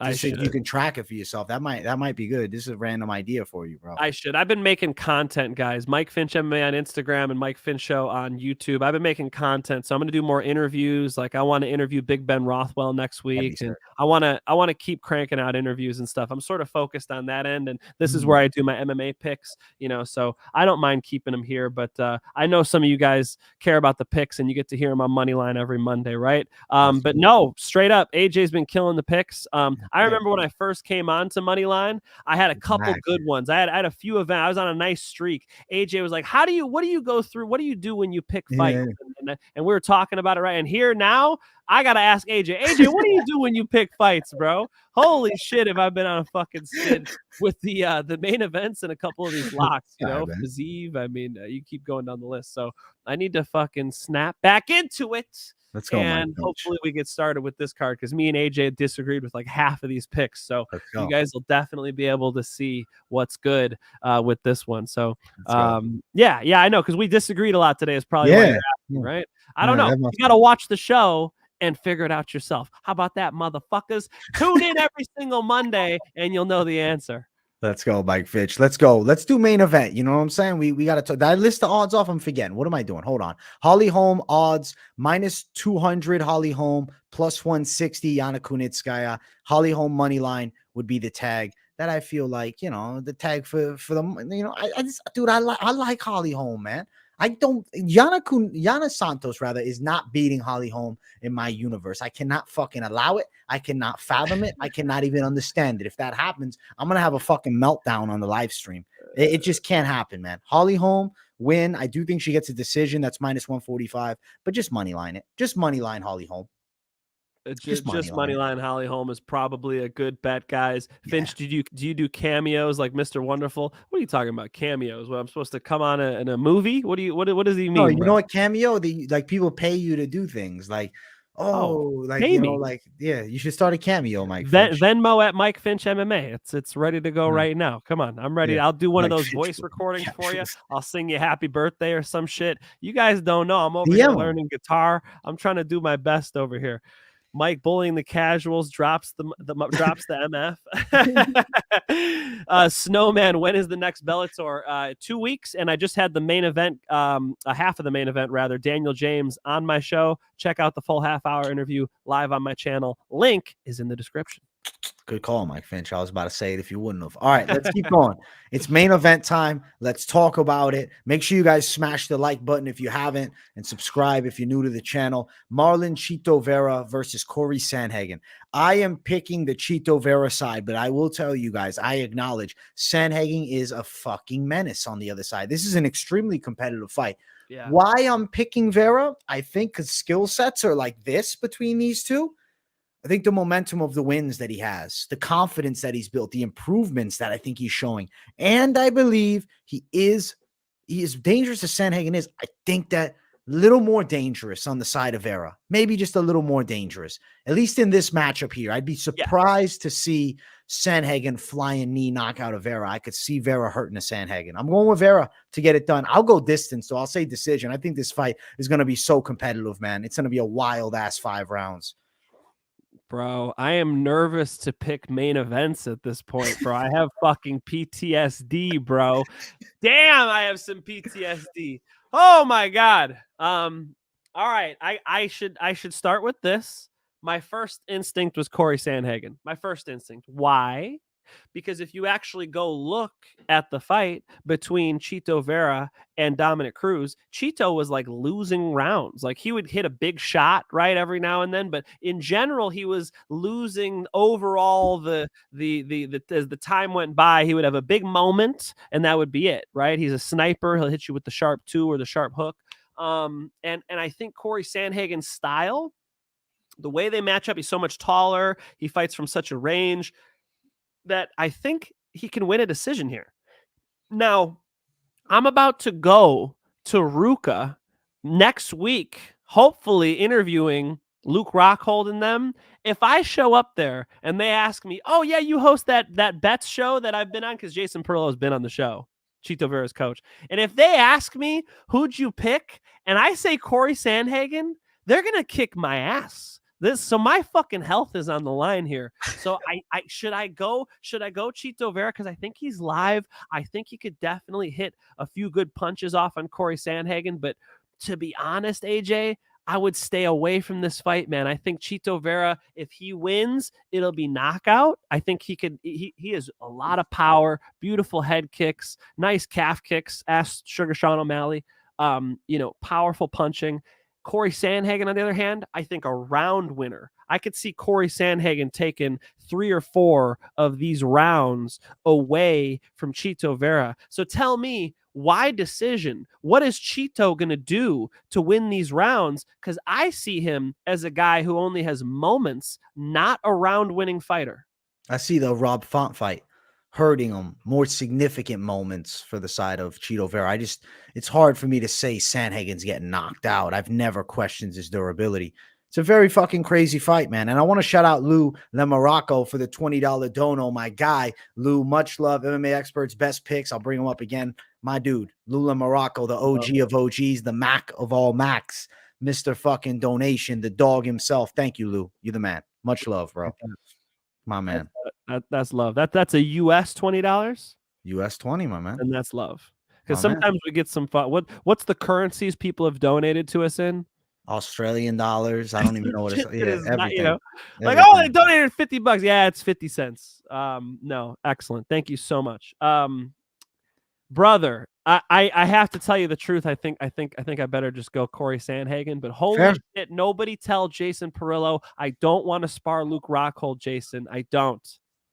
I should. You can track it for yourself. That might be good. This is a random idea for you, bro. I should. I've been making content, guys. Mike Finch MMA on Instagram and Mike Finch Show on YouTube. I've been making content, so I'm going to do more interviews. Like, I want to interview Big Ben Rothwell next week, and I want to keep cranking out interviews and stuff. I'm sort of focused on that end, and this is where I do my MMA picks. So I don't mind keeping them here, but I know some of you guys care about the picks, and you get to hear them on Moneyline every Monday, right? But no, straight up, AJ's been killing the picks. I remember when I first came on to Moneyline, I had a couple good ones. I had a few events. I was on a nice streak. AJ was like, what do you go through? What do you do when you pick fights? And we were talking about it, right? And here now, I got to ask AJ, what do you do when you pick fights, bro? Holy shit, have I been on a fucking skid with the main events and a couple of these locks, Fazeev. I mean, you keep going down the list. So I need to fucking snap back into it. Let's go, and hopefully we get started with this card, because me and AJ disagreed with like half of these picks. So you guys will definitely be able to see what's good with this one. So yeah, I know, because we disagreed a lot today. Is probably why you're asking, right? I don't know. You got to watch the show and figure it out yourself. How about that, motherfuckers? Tune in every single Monday and you'll know the answer. Let's go, Mike Fitch. Let's go. Let's do main event. You know what I'm saying? We got to talk. Did I list the odds off? I'm forgetting. What am I doing? Hold on. Holly Holm odds -200. Holly Holm +160. Yana Kunitskaya. Holly Holm money line would be the tag that I feel like, the tag for them. I like Holly Holm, man. Yana Santos rather is not beating Holly Holm in my universe. I cannot fucking allow it. I cannot fathom it. I cannot even understand it. If that happens, I'm going to have a fucking meltdown on the live stream. It just can't happen, man. Holly Holm win. I do think she gets a decision. That's -145, but just money line it. Just money line Holly Holm. Just Moneyline Holly Holm is probably a good bet, guys. Finch, do you do cameos like Mr. Wonderful? What are you talking about, cameos? What, I'm supposed to come on in a movie? What does he mean? No, you know what, cameo? Like people pay you to do things. Like, you should start a cameo, Mike. Venmo at Mike Finch MMA. It's ready to go right now. Come on, I'm ready. I'll do one of those voice recordings for you. I'll sing you happy birthday or some shit. You guys don't know. I'm over here learning guitar. I'm trying to do my best over here. Mike bullying the casuals drops the MF. Snowman, when is the next Bellator? 2 weeks, and I just had the main event, half of the main event rather. Daniel James on my show. Check out the full half-hour interview live on my channel. Link is in the description. Good call, Mike Finch. I was about to say it if you wouldn't have. All right, let's keep going. It's main event time. Let's talk about it. Make sure you guys smash the like button if you haven't and subscribe if you're new to the channel. Marlon Chito Vera versus Corey Sandhagen. I am picking the Chito Vera side, but I will tell you guys, I acknowledge Sandhagen is a fucking menace on the other side. This is an extremely competitive fight. Yeah. Why I'm picking Vera? I think because skill sets are like this between these two. I think the momentum of the wins that he has, the confidence that he's built, the improvements that I think he's showing, and I believe he is dangerous as Sandhagen is. I think that little more dangerous on the side of Vera, maybe just a little more dangerous, at least in this matchup here. I'd be surprised to see Sandhagen flying knee knockout of Vera. I could see Vera hurting a Sandhagen. I'm going with Vera to get it done. I'll go distance, so I'll say decision. I think this fight is going to be so competitive, man. It's going to be a wild ass 5 rounds. Bro, I am nervous to pick main events at this point, bro. I have fucking PTSD, bro. Damn, I have some PTSD. Oh my God. All right. I should start with this. My first instinct was Corey Sandhagen. My first instinct. Why? Because if you actually go look at the fight between Chito Vera and Dominic Cruz, Chito was like losing rounds. Like he would hit a big shot right every now and then, but in general he was losing overall. As the time went by, he would have a big moment and that would be it, right? He's a sniper. He'll hit you with the sharp 2 or the sharp hook. And I think Corey Sandhagen's style, the way they match up, he's so much taller. He fights from such a range that I think he can win a decision here. Now, I'm about to go to Ruka next week, hopefully interviewing Luke Rockhold and them. If I show up there and they ask me, oh yeah, you host that bets show that I've been on, because Jason Perillo has been on the show, Chito Vera's coach. And if they ask me, who'd you pick? And I say Corey Sandhagen, they're going to kick my ass. So my fucking health is on the line here. So should I go Chito Vera? Because I think he's live. I think he could definitely hit a few good punches off on Corey Sandhagen. But to be honest, AJ, I would stay away from this fight, man. I think Chito Vera, if he wins, it'll be knockout. I think he has a lot of power, beautiful head kicks, nice calf kicks. Ask Sugar Sean O'Malley. Powerful punching. Corey Sandhagen, on the other hand, I think a round winner. I could see Corey Sandhagen taking 3 or 4 of these rounds away from Chito Vera. So tell me, why decision? What is Chito going to do to win these rounds? Because I see him as a guy who only has moments, not a round-winning fighter. I see the Rob Font fight hurting him, more significant moments for the side of Chito Vera. It's hard for me to say Sandhagen's getting knocked out. I've never questioned his durability. It's a very fucking crazy fight, man. And I want to shout out Lou Lemorocco for the $20 dono. My guy, Lou, much love. MMA Experts, best picks. I'll bring him up again. My dude, Lou Lemorocco, the OG of OGs, the Mac of all Macs, Mr. fucking donation, the dog himself. Thank you, Lou. You're the man. Much love, bro. My man. That's love. That's a US $20. US 20, my man. And that's love. Because sometimes we get some fun. What's the currencies people have donated to us in? Australian dollars. I don't even know what it's. Yeah, everything. Not, like, oh, they donated $50. Yeah, it's 50 cents. No, excellent. Thank you so much. Brother, I have to tell you the truth. I think I better just go Corey Sandhagen. But holy shit, nobody tell Jason Perillo I don't want to spar Luke Rockhold, Jason. I don't.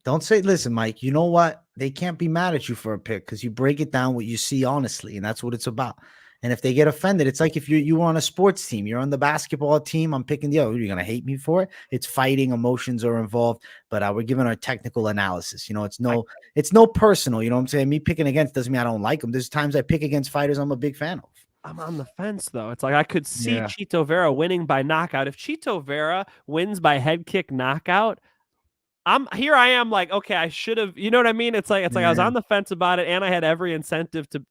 Don't say, listen, Mike, you know what? They can't be mad at you for a pick because you break it down what you see honestly, and that's what it's about. And if they get offended, it's like if you were on a sports team, you're on the basketball team, I'm picking you're going to hate me for it. It's fighting, emotions are involved, but we're giving our technical analysis. It's no personal, you know what I'm saying? Me picking against doesn't mean I don't like them. There's times I pick against fighters I'm a big fan of. I'm on the fence, though. It's like I could see Chito Vera winning by knockout. If Chito Vera wins by head kick knockout, I am like, okay, I should have, you know what I mean? It's like I was on the fence about it, and I had every incentive to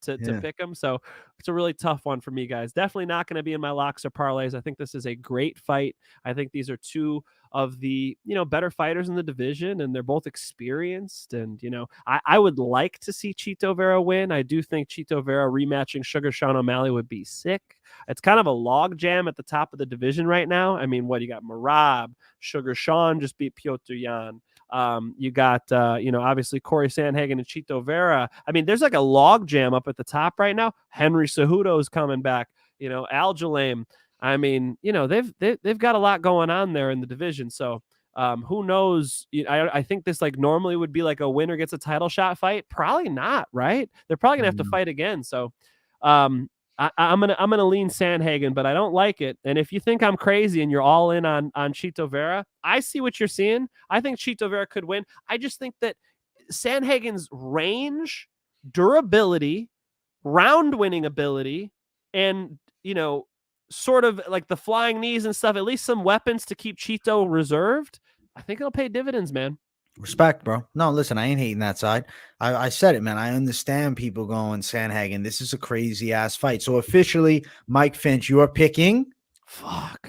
pick him. So it's a really tough one for me, guys. Definitely not going to be in my locks or parlays. I think this is a great fight. I think these are two of the, better fighters in the division, and they're both experienced. And, I would like to see Chito Vera win. I do think Chito Vera rematching Sugar Sean O'Malley would be sick. It's kind of a log jam at the top of the division right now. I mean, what you got? Marab, Sugar Sean just beat Piotr Jan. You got, obviously Corey Sandhagen and Chito Vera. I mean, there's like a log jam up at the top right now. Henry Cejudo is coming back. Aljalame. I mean, they've got a lot going on there in the division. So who knows? I think this like normally would be like a winner gets a title shot fight. Probably not, right? They're probably gonna have to fight again. So I'm gonna lean Sandhagen, but I don't like it. And if you think I'm crazy and you're all in on Chito Vera, I see what you're seeing. I think Chito Vera could win. I just think that Sandhagen's range, durability, round winning ability, and sort of like the flying knees and stuff, at least some weapons to keep Chito reserved, I think it'll pay dividends, man. Respect, bro. No, listen, I ain't hating that side. I said it, man. I understand people going Sandhagen. This is a crazy ass fight. So officially, Mike Finch, you are picking. Fuck.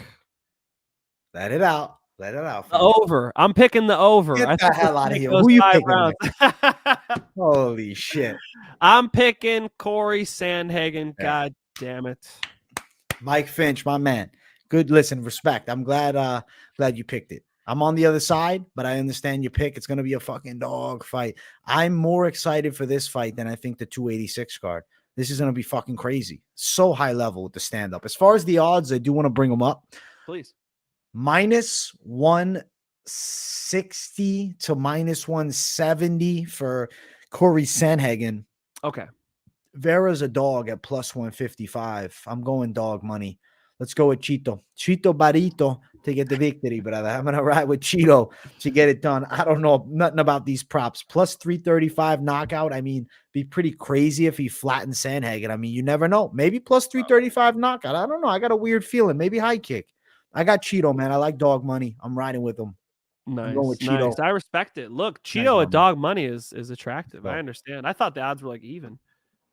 Let it out. Let it out. The over. I'm picking the over. Get the hell out of here. Who you picking? Holy shit. I'm picking Corey Sandhagen. Yeah. God damn it. Mike Finch, my man. Good. Listen, respect. I'm glad you picked it. I'm on the other side, but I understand your pick. It's going to be a fucking dog fight. I'm more excited for this fight than I think the 286 card. This is going to be fucking crazy. So high level with the stand-up. As far as the odds, I do want to bring them up. Please. Minus 160 to minus 170 for Corey Sandhagen. Okay. Vera's a dog at plus 155. I'm going dog money. Let's go with Chito Barito to get the victory, brother. I'm going to ride with Chito to get it done. I don't know nothing about these props. Plus 335 knockout. I mean, be pretty crazy if he flattens Sandhagen. I mean, you never know. Maybe plus 335 knockout. I don't know. I got a weird feeling. Maybe high kick. I got Chito, man. I like dog money. I'm riding with him. Nice. I'm going with Chito. Nice. I respect it. Look, Chito at dog money is attractive. I understand. I thought the odds were like even.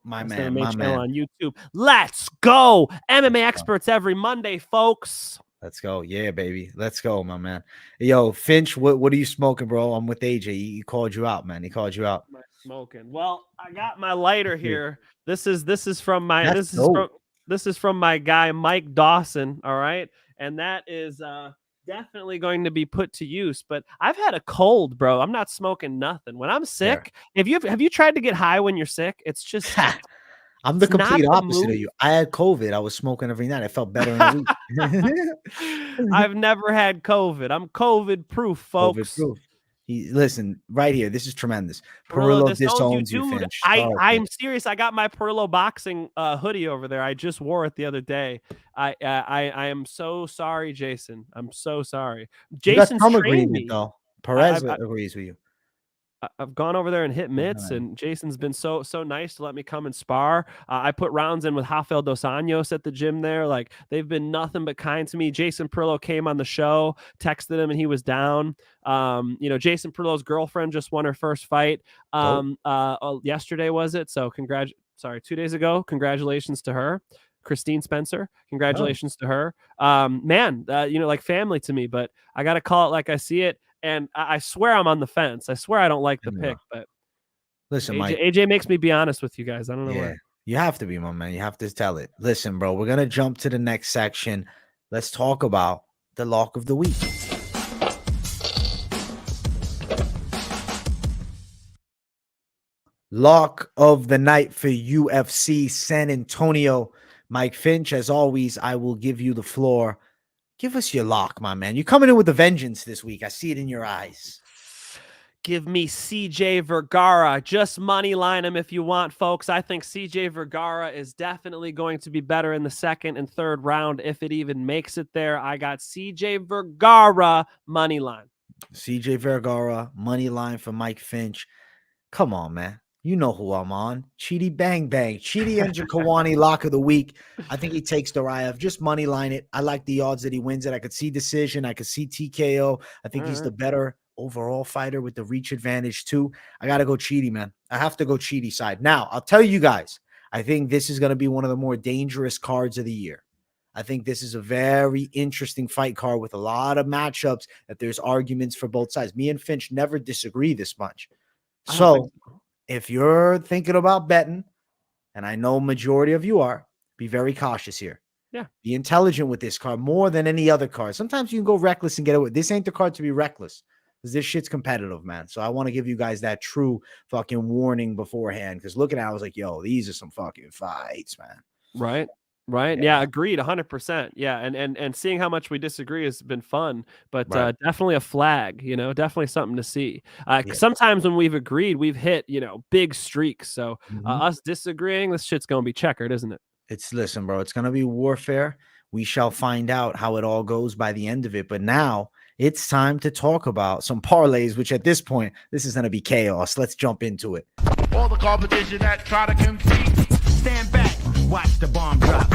My man on YouTube. Let's go. MMA experts every Monday, folks. Let's go. Yeah, baby. Let's go, my man. Yo, Finch, what are you smoking, bro? I'm with AJ. He called you out, man. He called you out. I'm smoking. Well, I got my lighter here. This is from my this is from my guy Mike Dawson. All right. And that is definitely going to be put to use, but I've had a cold, bro. I'm not smoking nothing. When I'm sick, have you tried to get high when you're sick? It's just I'm the complete opposite of you. I had COVID. I was smoking every night. I felt better in a week. I've never had COVID. I'm COVID proof, folks. COVID proof. Listen, right here. This is tremendous. Perillo disowns you, Finch. I'm serious. I got my Perillo boxing hoodie over there. I just wore it the other day. I am so sorry, Jason. I'm so sorry. Jason's trained me. Though. Perez agrees with you. I've gone over there and hit mitts, and Jason's been so nice to let me come and spar. I put rounds in with Rafael Dos Anjos at the gym there. Like, they've been nothing but kind to me. Jason Perillo came on the show, texted him, and he was down. Jason Perillo's girlfriend just won her first fight yesterday, was it? So 2 days ago. Congratulations to her. Christine Spencer. Congratulations to her. Like family to me, but I got to call it like I see it. And I swear I'm on the fence. I swear I don't like the pick, but listen, AJ makes me be honest with you guys. I don't know why. You have to be, my man. You have to tell it. Listen, bro, we're going to jump to the next section. Let's talk about the lock of the week. Lock of the night for UFC San Antonio. Mike Finch, as always, I will give you the floor. Give us your lock, my man. You're coming in with a vengeance this week. I see it in your eyes. Give me CJ Vergara. Just money line him if you want, folks. I think CJ Vergara is definitely going to be better in the second and third round if it even makes it there. I got CJ Vergara money line. CJ Vergara money line for Mike Finch. Come on, man. You know who I'm on. Chidi Bang Bang. Chidi and Njokuani lock of the week. I think he takes Doraev. Just money line it. I like the odds that he wins it. I could see decision. I could see TKO. I think he's the better overall fighter with the reach advantage too. I got to go Chidi, man. I have to go Chidi side. Now, I'll tell you guys, I think this is going to be one of the more dangerous cards of the year. I think this is a very interesting fight card with a lot of matchups that there's arguments for both sides. Me and Finch never disagree this much. So if you're thinking about betting, and I know majority of you are, be very cautious here. Yeah. Be intelligent with this card more than any other card. Sometimes you can go reckless and get away. This ain't the card to be reckless. because this shit's competitive, man. So I want to give you guys that true fucking warning beforehand, because looking at it, I was like, yo, these are some fucking fights, man. Right. Right. Yeah, agreed 100%. Yeah. And seeing how much we disagree has been fun, but definitely a flag, definitely something to see. Sometimes when we've agreed, we've hit, big streaks. So us disagreeing, this shit's going to be checkered, isn't it? Listen, bro, it's going to be warfare. We shall find out how it all goes by the end of it. But now it's time to talk about some parlays, which at this point, this is going to be chaos. Let's jump into it. All the competition that try to compete, stand back, watch the bomb drop.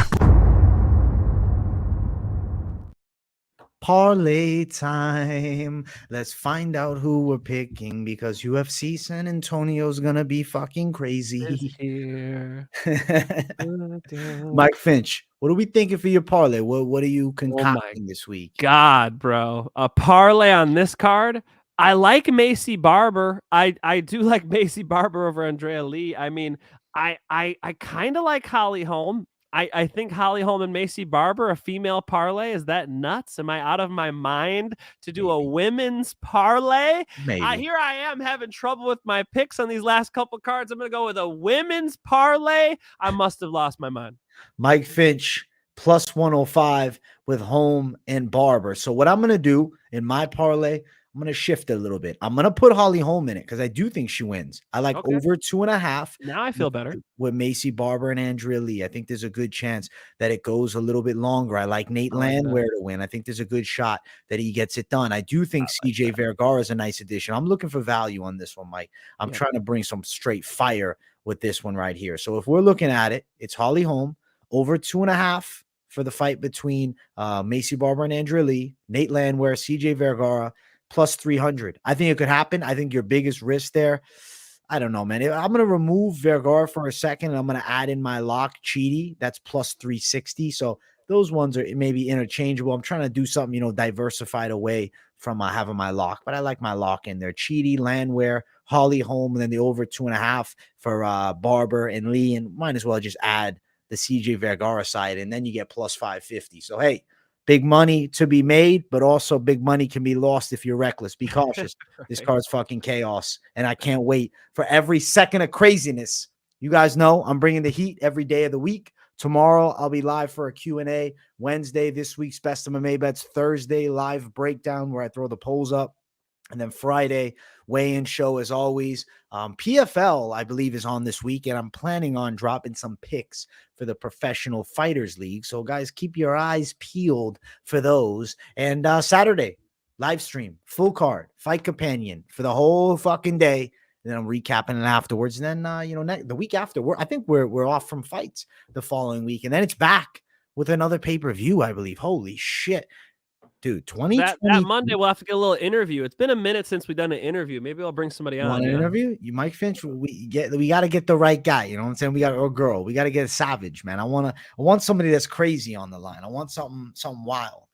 Parlay time. Let's find out who we're picking, because UFC San Antonio is gonna be fucking crazy. Here. Mike Finch, what are we thinking for your parlay? What are you concocting this week? God, bro, a parlay on this card. I like Macy Barber. I do like Macy Barber over Andrea Lee. I mean, I kind of like Holly Holm. I think Holly Holm and Macy Barber, a female parlay. Is that nuts? Am I out of my mind to do a women's parlay? Maybe. Here I am having trouble with my picks on these last couple cards. I'm going to go with a women's parlay. I must have lost my mind. Mike Finch, plus 105 with Holm and Barber. So what I'm going to do in my parlay, I'm going to shift it a little bit. I'm going to put Holly Holm in it because I do think she wins. I like over 2.5. Now I feel better. With Macy Barber and Andrea Lee. I think there's a good chance that it goes a little bit longer. I like Nate Landwehr to win. I think there's a good shot that he gets it done. I do think CJ Vergara is a nice addition. I'm looking for value on this one, Mike. I'm trying to bring some straight fire with this one right here. So if we're looking at it, it's Holly Holm over 2.5 for the fight between Macy Barber and Andrea Lee, Nate Landwehr, CJ Vergara, plus 300. I think it could happen. I think your biggest risk there, I don't know, man. I'm going to remove Vergara for a second, and I'm going to add in my lock, Chidi. That's plus 360. So those ones are maybe interchangeable. I'm trying to do something, diversified away from having my lock, but I like my lock in there. Chidi, Landwehr, Holly Holm, and then the over 2.5 for Barber and Lee, and might as well just add the CJ Vergara side, and then you get plus 550. So, hey, big money to be made, but also big money can be lost if you're reckless. Be cautious. This card's fucking chaos, and I can't wait for every second of craziness. You guys know I'm bringing the heat every day of the week. Tomorrow, I'll be live for a Q&A. Wednesday, this week's Best of MMA Bets. Thursday, live breakdown where I throw the polls up. And then Friday, weigh-in show as always. PFL, I believe, is on this week, and I'm planning on dropping some picks for the Professional Fighters League. So, guys, keep your eyes peeled for those. And Saturday, live stream, full card, fight companion for the whole fucking day. And then I'm recapping it afterwards. And then, the week after, I think we're off from fights the following week. And then it's back with another pay-per-view, I believe. Holy shit. Dude, 2020. That Monday we'll have to get a little interview. It's been a minute since we've done an interview. Maybe I'll bring somebody on. Want an interview? You Mike Finch. We got to get the right guy. You know what I'm saying? We got a girl. We got to get a savage, man. I want somebody that's crazy on the line. I want something wild.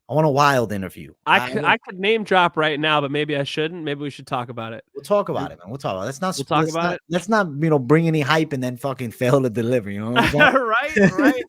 I want a wild interview. I could name drop right now, but maybe I shouldn't. Maybe we should talk about it. We'll talk about it, man. We'll talk about it. Let's not bring any hype and then fucking fail to deliver. You know what I'm saying? right.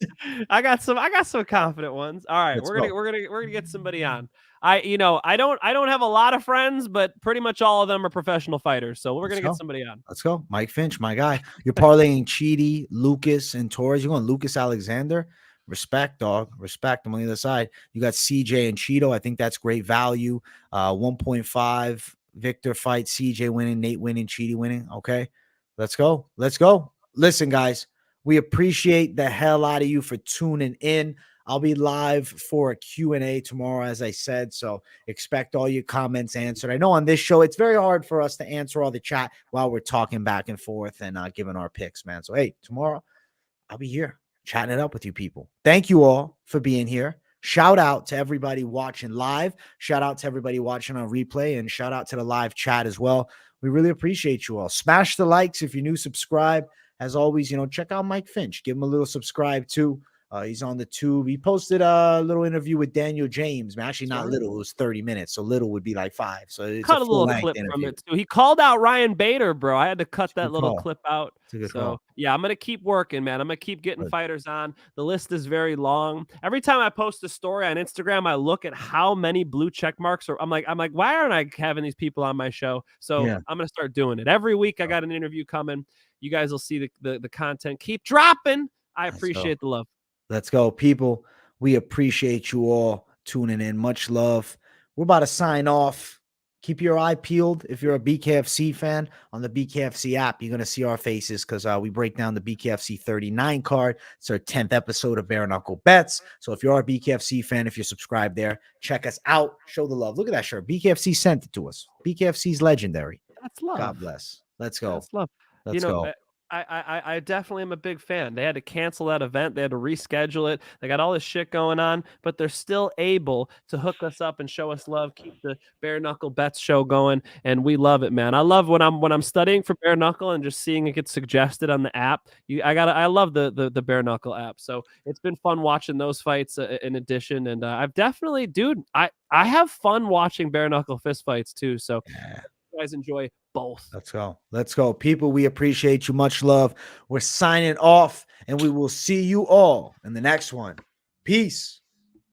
I got some confident ones. All right, we're gonna get somebody on. I don't have a lot of friends, but pretty much all of them are professional fighters. So we're gonna get somebody on. Let's go, Mike Finch, my guy. You're parlaying Chidi, Lucas, and Torres. You're going Lucas Alexander. Respect, dog. Respect. I'm on the other side. You got CJ and Cheeto. I think that's great value. 1.5 Victor fight. CJ winning, Nate winning, Chidi winning. Okay, let's go. Listen, guys, we appreciate the hell out of you for tuning in. I'll be live for a Q&A tomorrow, as I said, so expect all your comments answered. I know on this show, it's very hard for us to answer all the chat while we're talking back and forth and giving our picks, man. So, hey, tomorrow I'll be here chatting it up with you people. Thank you all for being here. Shout out to everybody watching live. Shout out to everybody watching on replay, and shout out to the live chat as well. We really appreciate you all. Smash the likes if you're new, subscribe. As always, check out Mike Finch. Give him a little subscribe too. He's on the tube. He posted a little interview with Daniel James. Man, actually, not little. It was 30 minutes. So little would be like 5. So it's Cut a little full-length clip interview. from it too. He called out Ryan Bader, bro. I had to cut that little call. clip out. It's a good So call. yeah, I'm gonna keep working, man. I'm gonna keep getting fighters on. The list is very long. Every time I post a story on Instagram, I look at how many blue check marks are. I'm like, why aren't I having these people on my show? So Yeah. I'm gonna start doing it every week. I got an interview coming. You guys will see the content keep dropping. I appreciate the love. Let's go, people. We appreciate you all tuning in. Much love. We're about to sign off. Keep your eye peeled if you're a BKFC fan. On the BKFC app, you're going to see our faces because we break down the BKFC 39 card. It's our 10th episode of Bare Knuckle Bets. So if you're a BKFC fan, if you're subscribed there, check us out. Show the love. Look at that shirt. BKFC sent it to us. BKFC's legendary. That's love. God bless. Let's go. That's love. Let's go. I definitely am a big fan. They had to cancel that event. They had to reschedule it. They got all this shit going on, but they're still able to hook us up and show us love, keep the Bare Knuckle Bets show going, and we love it, man. I love when I'm studying for Bare Knuckle and just seeing it get suggested on the app. I love the Bare Knuckle app. So it's been fun watching those fights in addition, and I've definitely, dude, I have fun watching Bare Knuckle fist fights too. So you guys enjoy both. Let's go. Let's go. People, we appreciate you. Much love. We're signing off, and we will see you all in the next one. Peace.